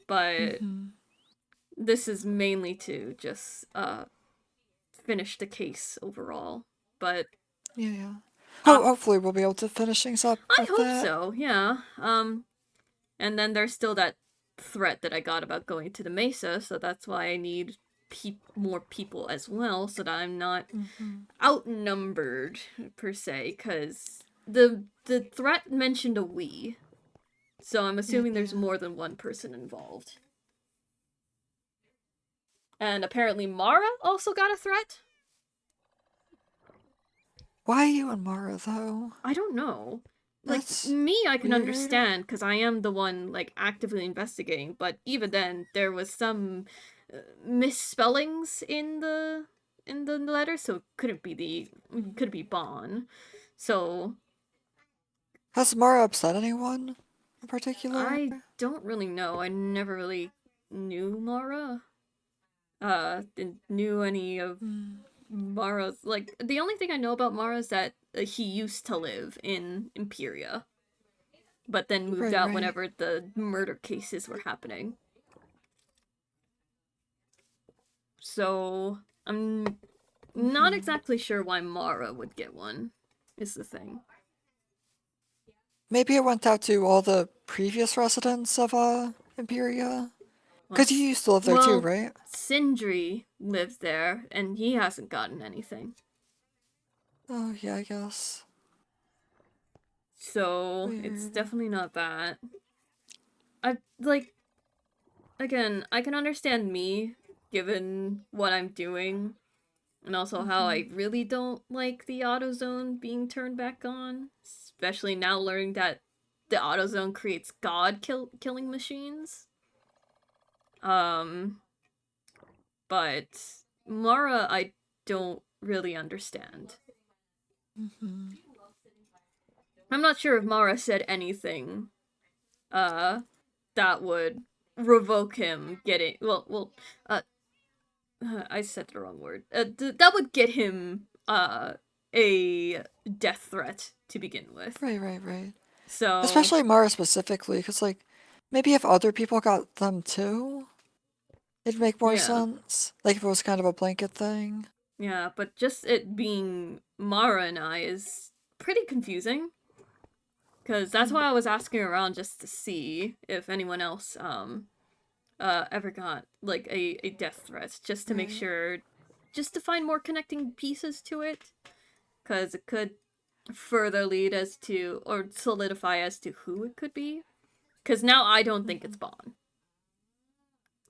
but this is mainly to just finish the case overall. But
Yeah. Hopefully we'll be able to finish things up.
I
with
hope
that.
so. Yeah. And then there's still that threat that I got about going to the Mesa, so that's why I need more people as well, so that I'm not outnumbered per se. Because the threat mentioned a we, so I'm assuming there's more than one person involved. And apparently Mara also got a threat.
Why you and Mara though?
I don't know. Like,
That's
me, I can
weird.
understand, because I am the one, like, actively investigating, but even then, there was some misspellings in the letter, so it couldn't be Bon. So
Has Mara upset anyone in particular?
I don't really know. I never really knew Mara. Didn't knew any of Mara's, like, the only thing I know about Mara is that he used to live in Imperia, but then moved out whenever the murder cases were happening. So I'm not exactly sure why Mara would get one, is the thing.
Maybe it went out to all the previous residents of Imperia? Because you used to live there too, right?
Sindri lives there, and he hasn't gotten anything.
Oh, yeah, I guess.
So it's definitely not that. Again, I can understand me, given what I'm doing, and also how I really don't like the AutoZone being turned back on, especially now learning that the AutoZone creates killing machines. But Mara, I don't really understand. I'm not sure if Mara said anything, that would revoke him getting, I said the wrong word. That would get him, a death threat to begin with.
Right.
So
Especially Mara specifically, because, like, maybe if other people got them too, it'd make more sense. Like, if it was kind of a blanket thing.
Yeah, but just it being Mara and I is pretty confusing. Because that's why I was asking around, just to see if anyone else, ever got, like, a death threat, just to make sure, just to find more connecting pieces to it. Because it could further lead as to, or solidify as to who it could be. Because now I don't think it's Bon.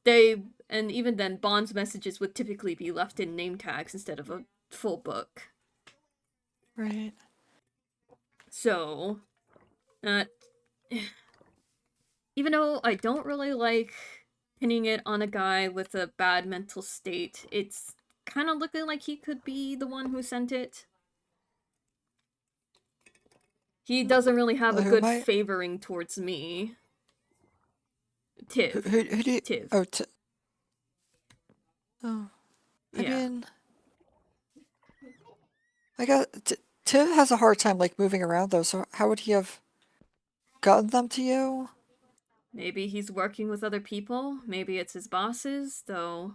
And even then, Bon's messages would typically be left in name tags instead of a full book.
Right.
So Uh, even though I don't really like pinning it on a guy with a bad mental state, it's kind of looking like he could be the one who sent it. He doesn't really have a
Who
good
might?
favoring towards me.
Who,
Tiv.
who do you?
Tiv.
Oh, oh. I
Yeah.
mean, I got Tim has a hard time like moving around though. So how would he have gotten them to you?
Maybe he's working with other people. Maybe it's his bosses, though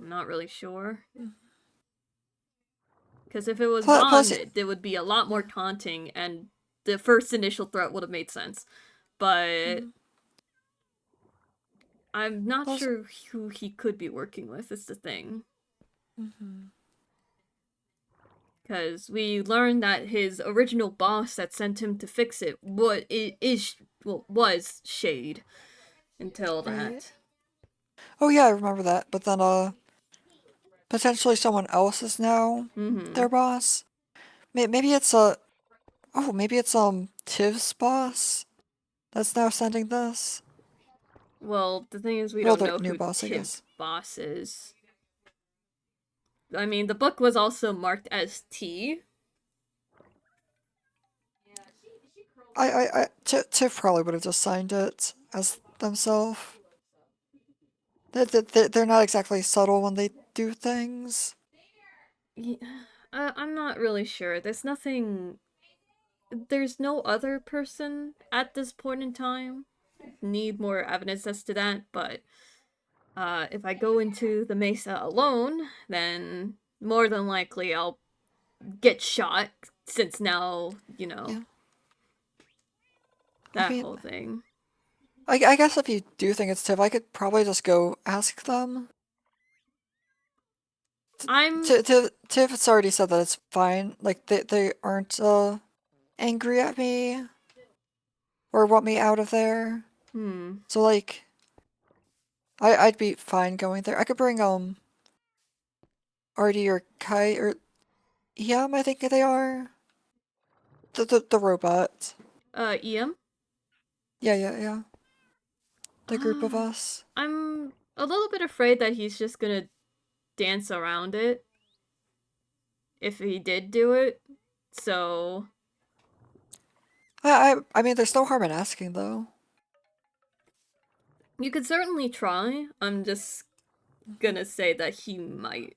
I'm not really sure. Because if it was
Plus,
bonded, it would be a lot more taunting, and the first initial threat would have made sense. But I'm not
plus,
sure who he could be working with, is the thing. Because we learned that his original boss that sent him to fix it was Shade until
right?
that.
Oh yeah, I remember that. But then potentially someone else is now their boss. Maybe it's maybe it's Tiv's boss that's now sending this.
Well, the thing is, we
Well,
don't
the
know
new
who
boss, I
Tiv's
guess.
boss is. I mean, the book was also marked as T.
Tiv probably would have just signed it as themselves. They're not exactly subtle when they do things.
Yeah, I'm not really sure. There's nothing. There's no other person at this point in time. Need more evidence as to that, but if I go into the Mesa alone, then more than likely I'll get shot, since now,
Yeah. I
that
mean,
whole thing.
I guess if you do think it's Tiv, I could probably just go ask them.
I'm
Tiv's already said that it's fine. Like they aren't angry at me or want me out of there.
hmm.
So like I'd be fine going there. I could bring Artie or Kai or Yam, I think they are. The robot.
EM?
Yeah. The group of us.
I'm a little bit afraid that he's just gonna dance around it if he did do it. So,
I mean there's no harm in asking though.
you could certainly try. I'm just gonna say that he might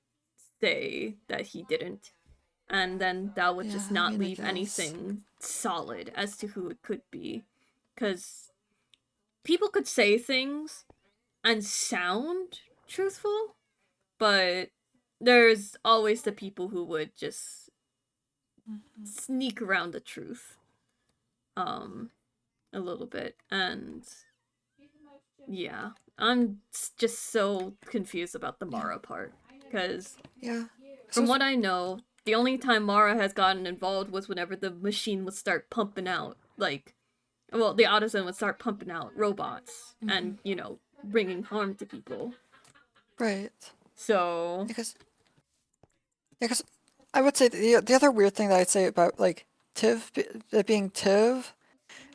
say that he didn't. And then that would
Yeah,
just
I
not
mean I
leave
guess.
anything solid as to who it could be. Because people could say things and sound truthful, but there's always the people who would just sneak around the truth um a little bit. And yeah, I'm just so confused about the
Yeah.
Mara part, because
Yeah.
from
So
what I know, the only time Mara has gotten involved was whenever the machine would start pumping out, like, well, the Autozone would start pumping out robots and, bringing harm to people.
right.
So,
Because I would say the other weird thing that I'd say about like it being Tiv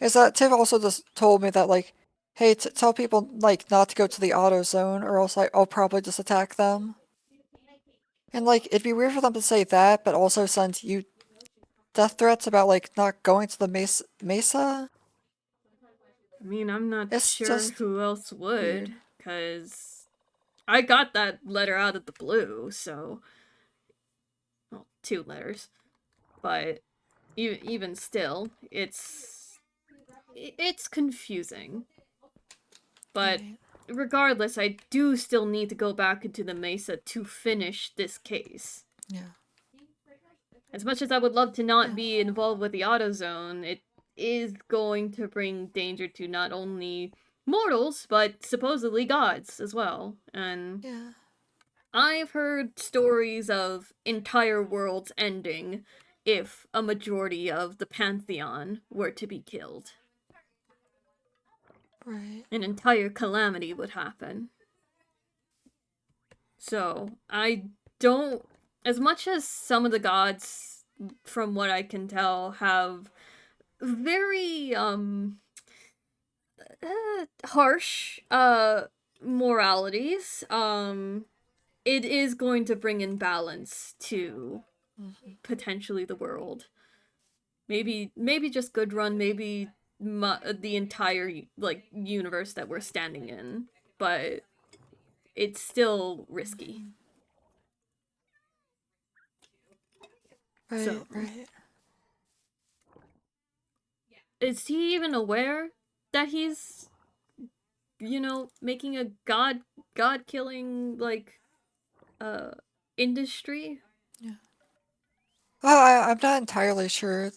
is that Tiv also just told me that like, hey, tell people like not to go to the auto zone or else I'll probably just attack them. And like it'd be weird for them to say that, but also send you death threats about like not going to the Mesa.
I mean, I'm not
It's
sure
just
who else would,
weird.
because I got that letter out of the blue, so. Well, two letters. But even still, it's confusing. But
Right.
regardless, I do still need to go back into the Mesa to finish this case.
Yeah.
As much as I would love to not
Yeah.
be involved with the AutoZone, it is going to bring danger to not only mortals, but supposedly gods as well. And
Yeah.
I've heard stories of entire worlds ending if a majority of the Pantheon were to be killed.
Right.
An entire calamity would happen. So, I don't. As much as some of the gods, from what I can tell, have very harsh moralities. It is going to bring in balance to potentially the world. Maybe just Gudrun, maybe the entire like universe that we're standing in, but it's still risky.
Right,
So,
right.
is he even aware that he's, making a god killing like industry?
Yeah. Oh, I'm not entirely sure.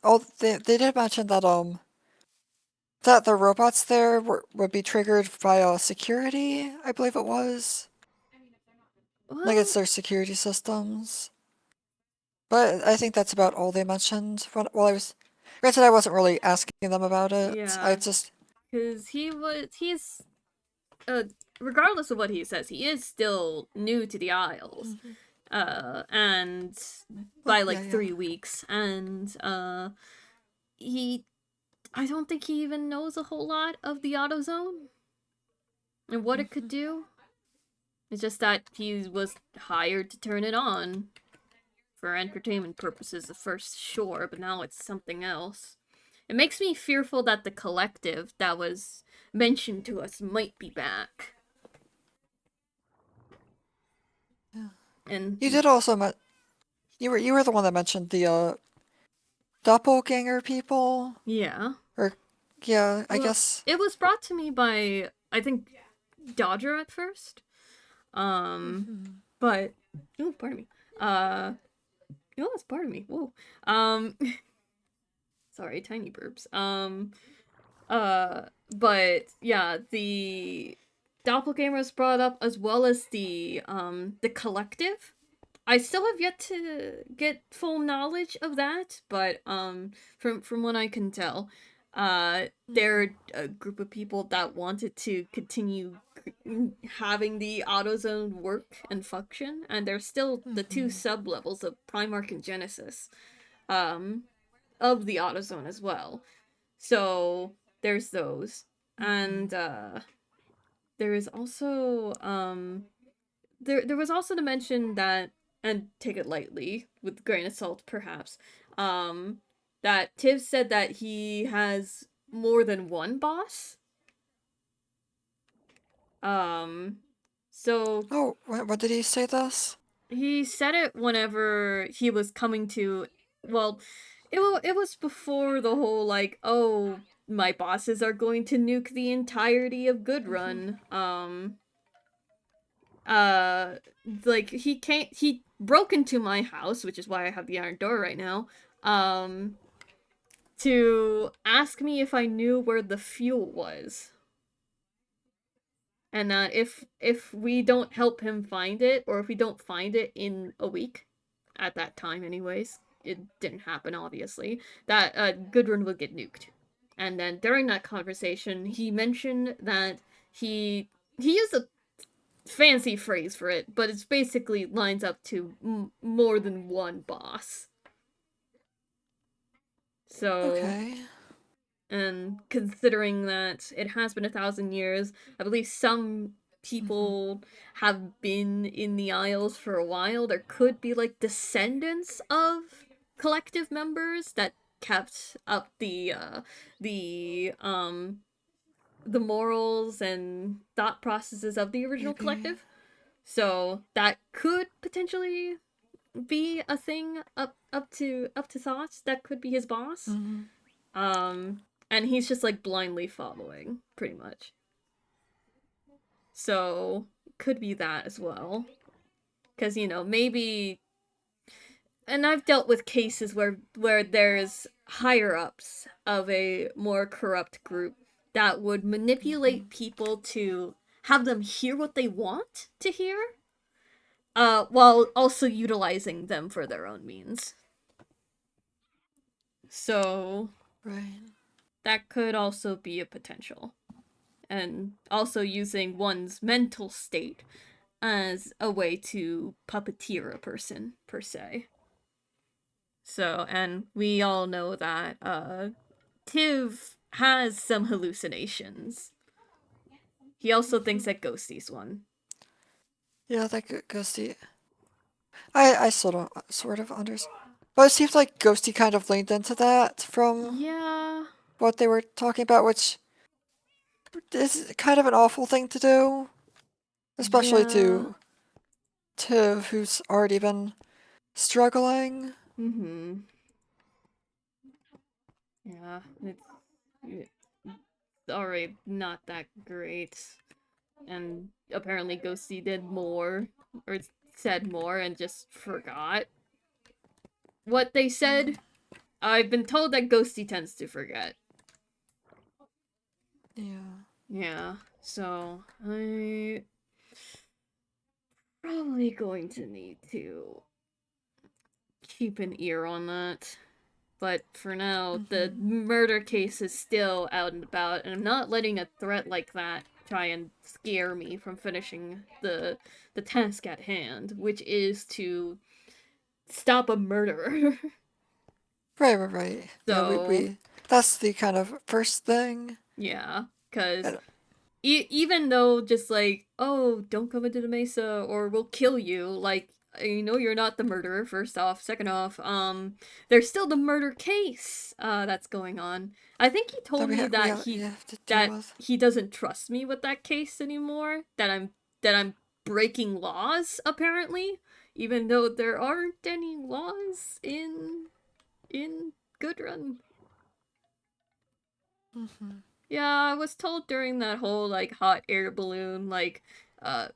Oh, they did mention that the robots there would be triggered via security, I believe it was. Like
Well,
it's their security systems. But I think that's about all they mentioned while I was. Granted, I wasn't really asking them about it. I
yeah,
just.
because he's uh regardless of what he says, he is still new to the Isles. And
Well,
by
yeah,
like
yeah.
3 weeks, and he I don't think he even knows a whole lot of the AutoZone and what it could do. It's just that he was hired to turn it on for entertainment purposes at first, sure, but now it's something else. It makes me fearful that the collective that was mentioned to us might be back.
Yeah.
And
You did also you were the one that mentioned the doppelganger people,
yeah.
or yeah, I
Well,
guess.
it was brought to me by, I think, Dodger at first. Um, but oh, pardon me. That's part of me. Whoa. Um, sorry, tiny burps. But yeah, the doppelganger was brought up as well as the collective. I still have yet to get full knowledge of that, but from what I can tell, they're a group of people that wanted to continue having the AutoZone work and function, and there's still the two sub levels of Primarch and Genesis, um, of the AutoZone as well. So there's those, and there is also there was also the mention that, and take it lightly with a grain of salt perhaps, that Tiv said that he has more than one boss. Um so
Oh, when did he say this?
he said it whenever he was coming to, well, it was before the whole like, oh, my bosses are going to nuke the entirety of Gudrun. Uh like he broke into my house, which is why I have the iron door right now, um to ask me if I knew where the fuel was, and that if we don't help him find it, or if we don't find it in a week, at that time anyways, it didn't happen obviously, that Gudrun would get nuked. And then during that conversation he mentioned that he used a fancy phrase for it, but it's basically lines up to more than one boss. So,
Okay.
and considering that it has been 1,000 years, I believe some people have been in the Isles for a while. There could be like descendants of collective members that kept up the the morals and thought processes of the original
Maybe.
collective. So that could potentially be a thing up to thoughts. That could be his boss. Um, and he's just like blindly following, pretty much. So could be that as well. Because maybe, and I've dealt with cases where there's higher ups of a more corrupt group that would manipulate people to have them hear what they want to hear, while also utilizing them for their own means. So
Right.
that could also be a potential. And also using one's mental state as a way to puppeteer a person, per se. So, and we all know that Tiv has some hallucinations. He also thinks that Ghosty's one.
Yeah, that Ghosty. I sort of understand. But it seems like Ghosty kind of leaned into that from
Yeah.
what they were talking about, which is kind of an awful thing to do. Especially
Yeah.
to Tiv, who's already been struggling.
Mm-hmm. Yeah. It's already not that great. And apparently Ghosty did more, or said more, and just forgot what they said. I've been told that Ghosty tends to forget.
Yeah.
Yeah, so I probably going to need to keep an ear on that. But for now, the murder case is still out and about, and I'm not letting a threat like that try and scare me from finishing the task at hand, which is to stop a murderer.
Right. Yeah,
So,
that's the kind of first thing.
yeah, because
And,
even though just like, oh, don't come into the mesa or we'll kill you, like, you know you're not the murderer, first off. Second off, there's still the murder case that's going on. I think he
that
told me
we
that
have to deal
that
with.
he doesn't trust me with that case anymore, that I'm breaking laws apparently, even though there aren't any laws in Gudrun. Yeah, I was told during that whole like hot air balloon like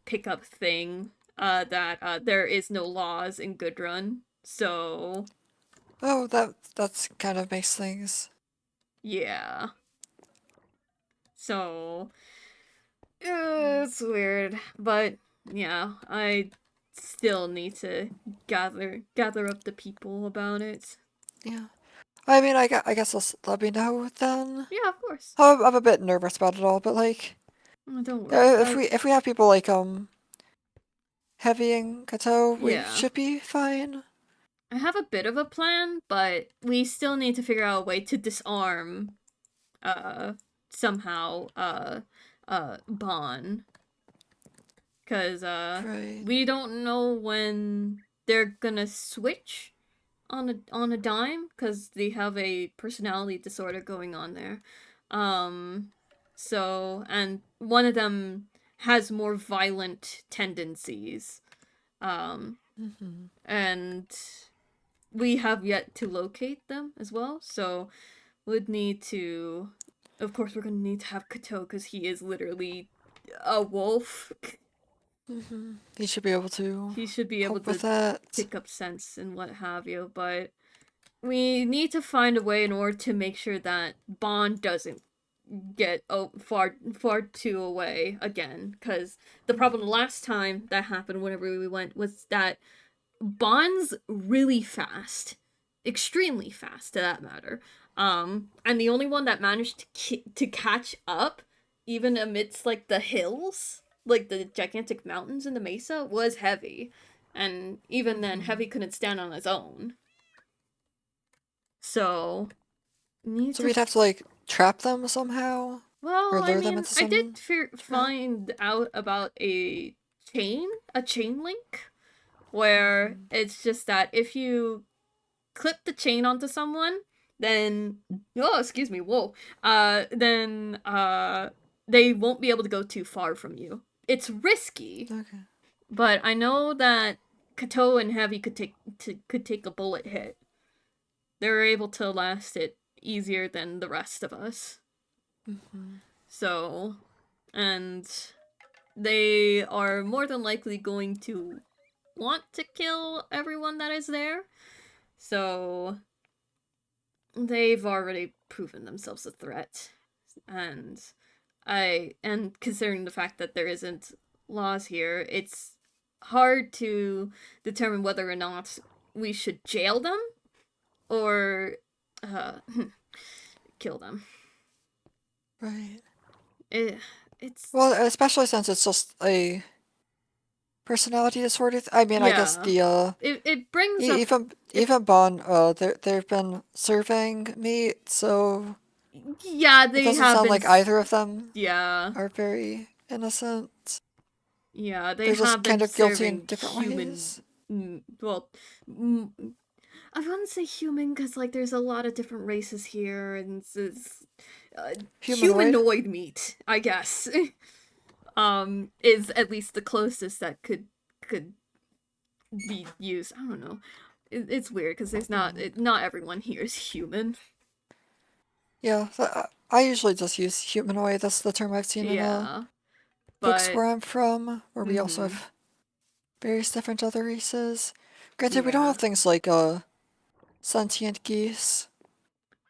pickup thing that there is no laws in Gudrun. So,
Oh, that's kind of makes things.
yeah. So, it's weird, but yeah, I still need to gather up the people about it.
Yeah. I mean, I guess let me know then.
Yeah, of course.
I'm a bit nervous about it all, but like,
Oh, don't worry.
yeah, if we have people like Heavy and Kato, we
Yeah.
should be fine.
I have a bit of a plan, but we still need to figure out a way to disarm uh somehow Bon, because
Right.
we don't know when they're gonna switch on a dime, because they have a personality disorder going on there. So, and one of them has more violent tendencies, and we have yet to locate them as well, so would need to. Of course, we're gonna need to have Kato because he is literally a wolf.
He should be able to
He should be able
help with
to
that.
pick up sense and what have you, but we need to find a way in order to make sure that Bond doesn't get far too away again. Because the problem last time that happened, whenever we went, was that Bond's really fast, extremely fast to that matter. And the only one that managed to catch up, even amidst like the hills, like the gigantic mountains in the mesa, was Heavy. And even then, Heavy couldn't stand on his own. So, need
So
to.
we'd have to like trap them somehow or
Well, I
lure them
mean,
into
I did
some trap.
find out about a chain link, where it's just that if you clip the chain onto someone, then excuse me, whoa, then they won't be able to go too far from you. It's risky,
Okay.
but I know that Kato and Heavy could take a bullet hit. They're able to last it easier than the rest of us. So, and they are more than likely going to want to kill everyone that is there. So, they've already proven themselves a threat. And and considering the fact that there isn't laws here, it's hard to determine whether or not we should jail them or uh, kill them.
Right.
It, it's
Well, especially since it's just a personality disorder. I mean, I guess
yeah.
the
It brings up
even Bon they've been serving meat, so
Yeah,
It
they
doesn't
have
sound
been.
like either of them
Yeah,
are very innocent.
yeah, they
They're just
have been
kind of guilty in
serving
different
human.
ways.
Well, mm, I wouldn't say human because like there's a lot of different races here, and it's
Humanoid.
humanoid meat, I guess. Is at least the closest that could be used. I don't know. It's weird because there's not everyone here is human.
Yeah, I usually just use humanoid. That's the term I've seen in
Yeah,
books
but
where I'm from, where we also
mhm,
have various different other races. Granted, we don't
yeah,
have things like sentient geese.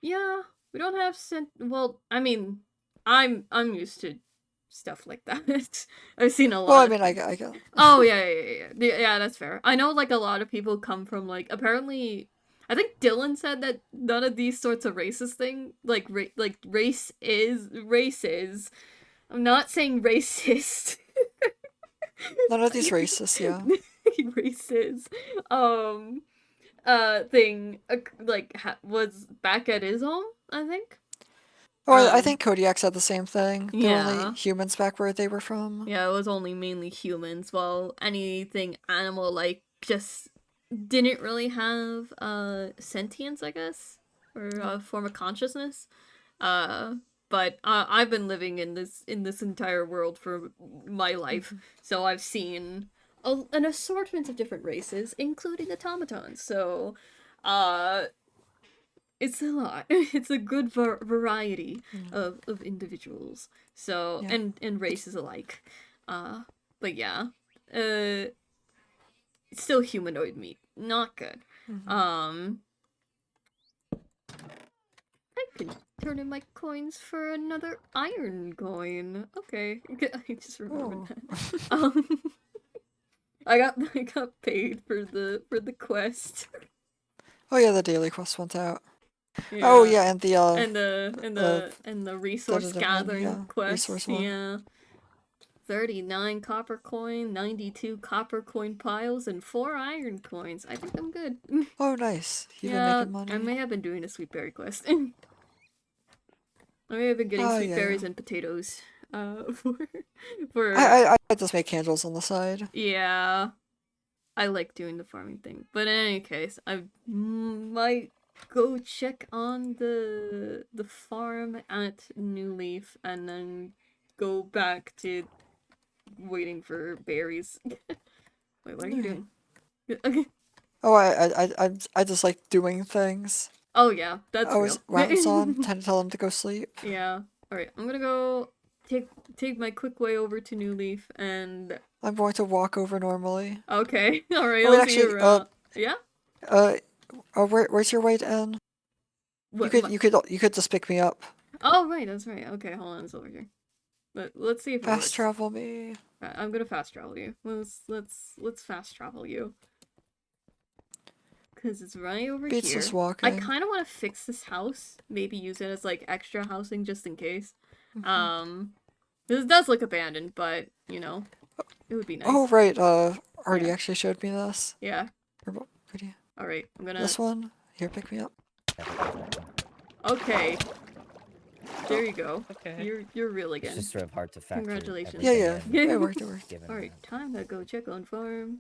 yeah. We don't have well, I mean, I'm used to stuff like that. I've seen a
Well,
lot
I
of
mean, I,
things.
I guess.
Oh yeah, that's fair. I know like a lot of people come from like apparently. I think Dylan said that none of these sorts of racist thing like races. I'm not saying racist.
None of these races, yeah.
Races. Um. Thing like was back at his home. I think.
Oh, I think Kodiak said the same thing. There were only
Yeah.
humans back where they were from.
Yeah, it was only mainly humans, while anything animal like just didn't really have sentience, I guess, or a form of consciousness. Uh but I've been living in this entire world for my life, so I've seen an assortment of different races, including automatons. So, uh, it's a lot. It's a good variety of individuals. So
Yeah.
and races alike. Uh, but yeah, it's still humanoid meat. Not good. Um, I can turn in my coins for another iron coin. Okay, I just remembered
Oh.
that. I got paid for the quest.
Oh yeah, the daily quest went out. Oh
Yeah,
yeah, and the uh
and the resource
one,
gathering
yeah,
quest.
resource one.
Yeah, 39 copper coin, 92 copper coin piles, and 4 iron coins. I think I'm good.
Oh nice, you've been
Yeah,
making
I
money.
may have been doing a sweet berry quest. I may have been getting
Oh
sweet
yeah, yeah.
berries and potatoes. For for
I just make candles on the side.
yeah, I like doing the farming thing. But in any case, I might go check on the farm at New Leaf and then go back to waiting for berries. Wait, what are you
Alright.
doing? Okay.
Oh, I just like doing things.
Oh yeah,
I
that's
always
real.
rats on, tend to tell them to go sleep.
Yeah. All right, I'm gonna go take my quick way over to New Leaf and
I'm going to walk over normally.
okay. All right,
Oh wait,
I'll see you
actually,
around. Yeah.
uh, where's your way to end?
What? My...
You could just pick me up.
Oh right, that's right. Okay, hold on, it's over here. Let's see if it
Fast
works.
travel me.
I'm gonna fast travel you. Let's fast travel you. Cause it's right over
Beats
here.
just
I
walking.
kind of want to fix this house. Maybe use it as like extra housing just in case. This does look abandoned, but you know, it would be
Oh
nice.
right, Artie
Yeah.
actually showed me this.
Yeah.
Pretty.
All right. I'm gonna.
This one. Here, pick me up.
Okay. There you go.
Okay.
You're real
It's
again.
just sort of hard to factor
Congratulations.
Yeah,
everything
yeah.
in,
It worked.
given
All right. Time to go check on farm.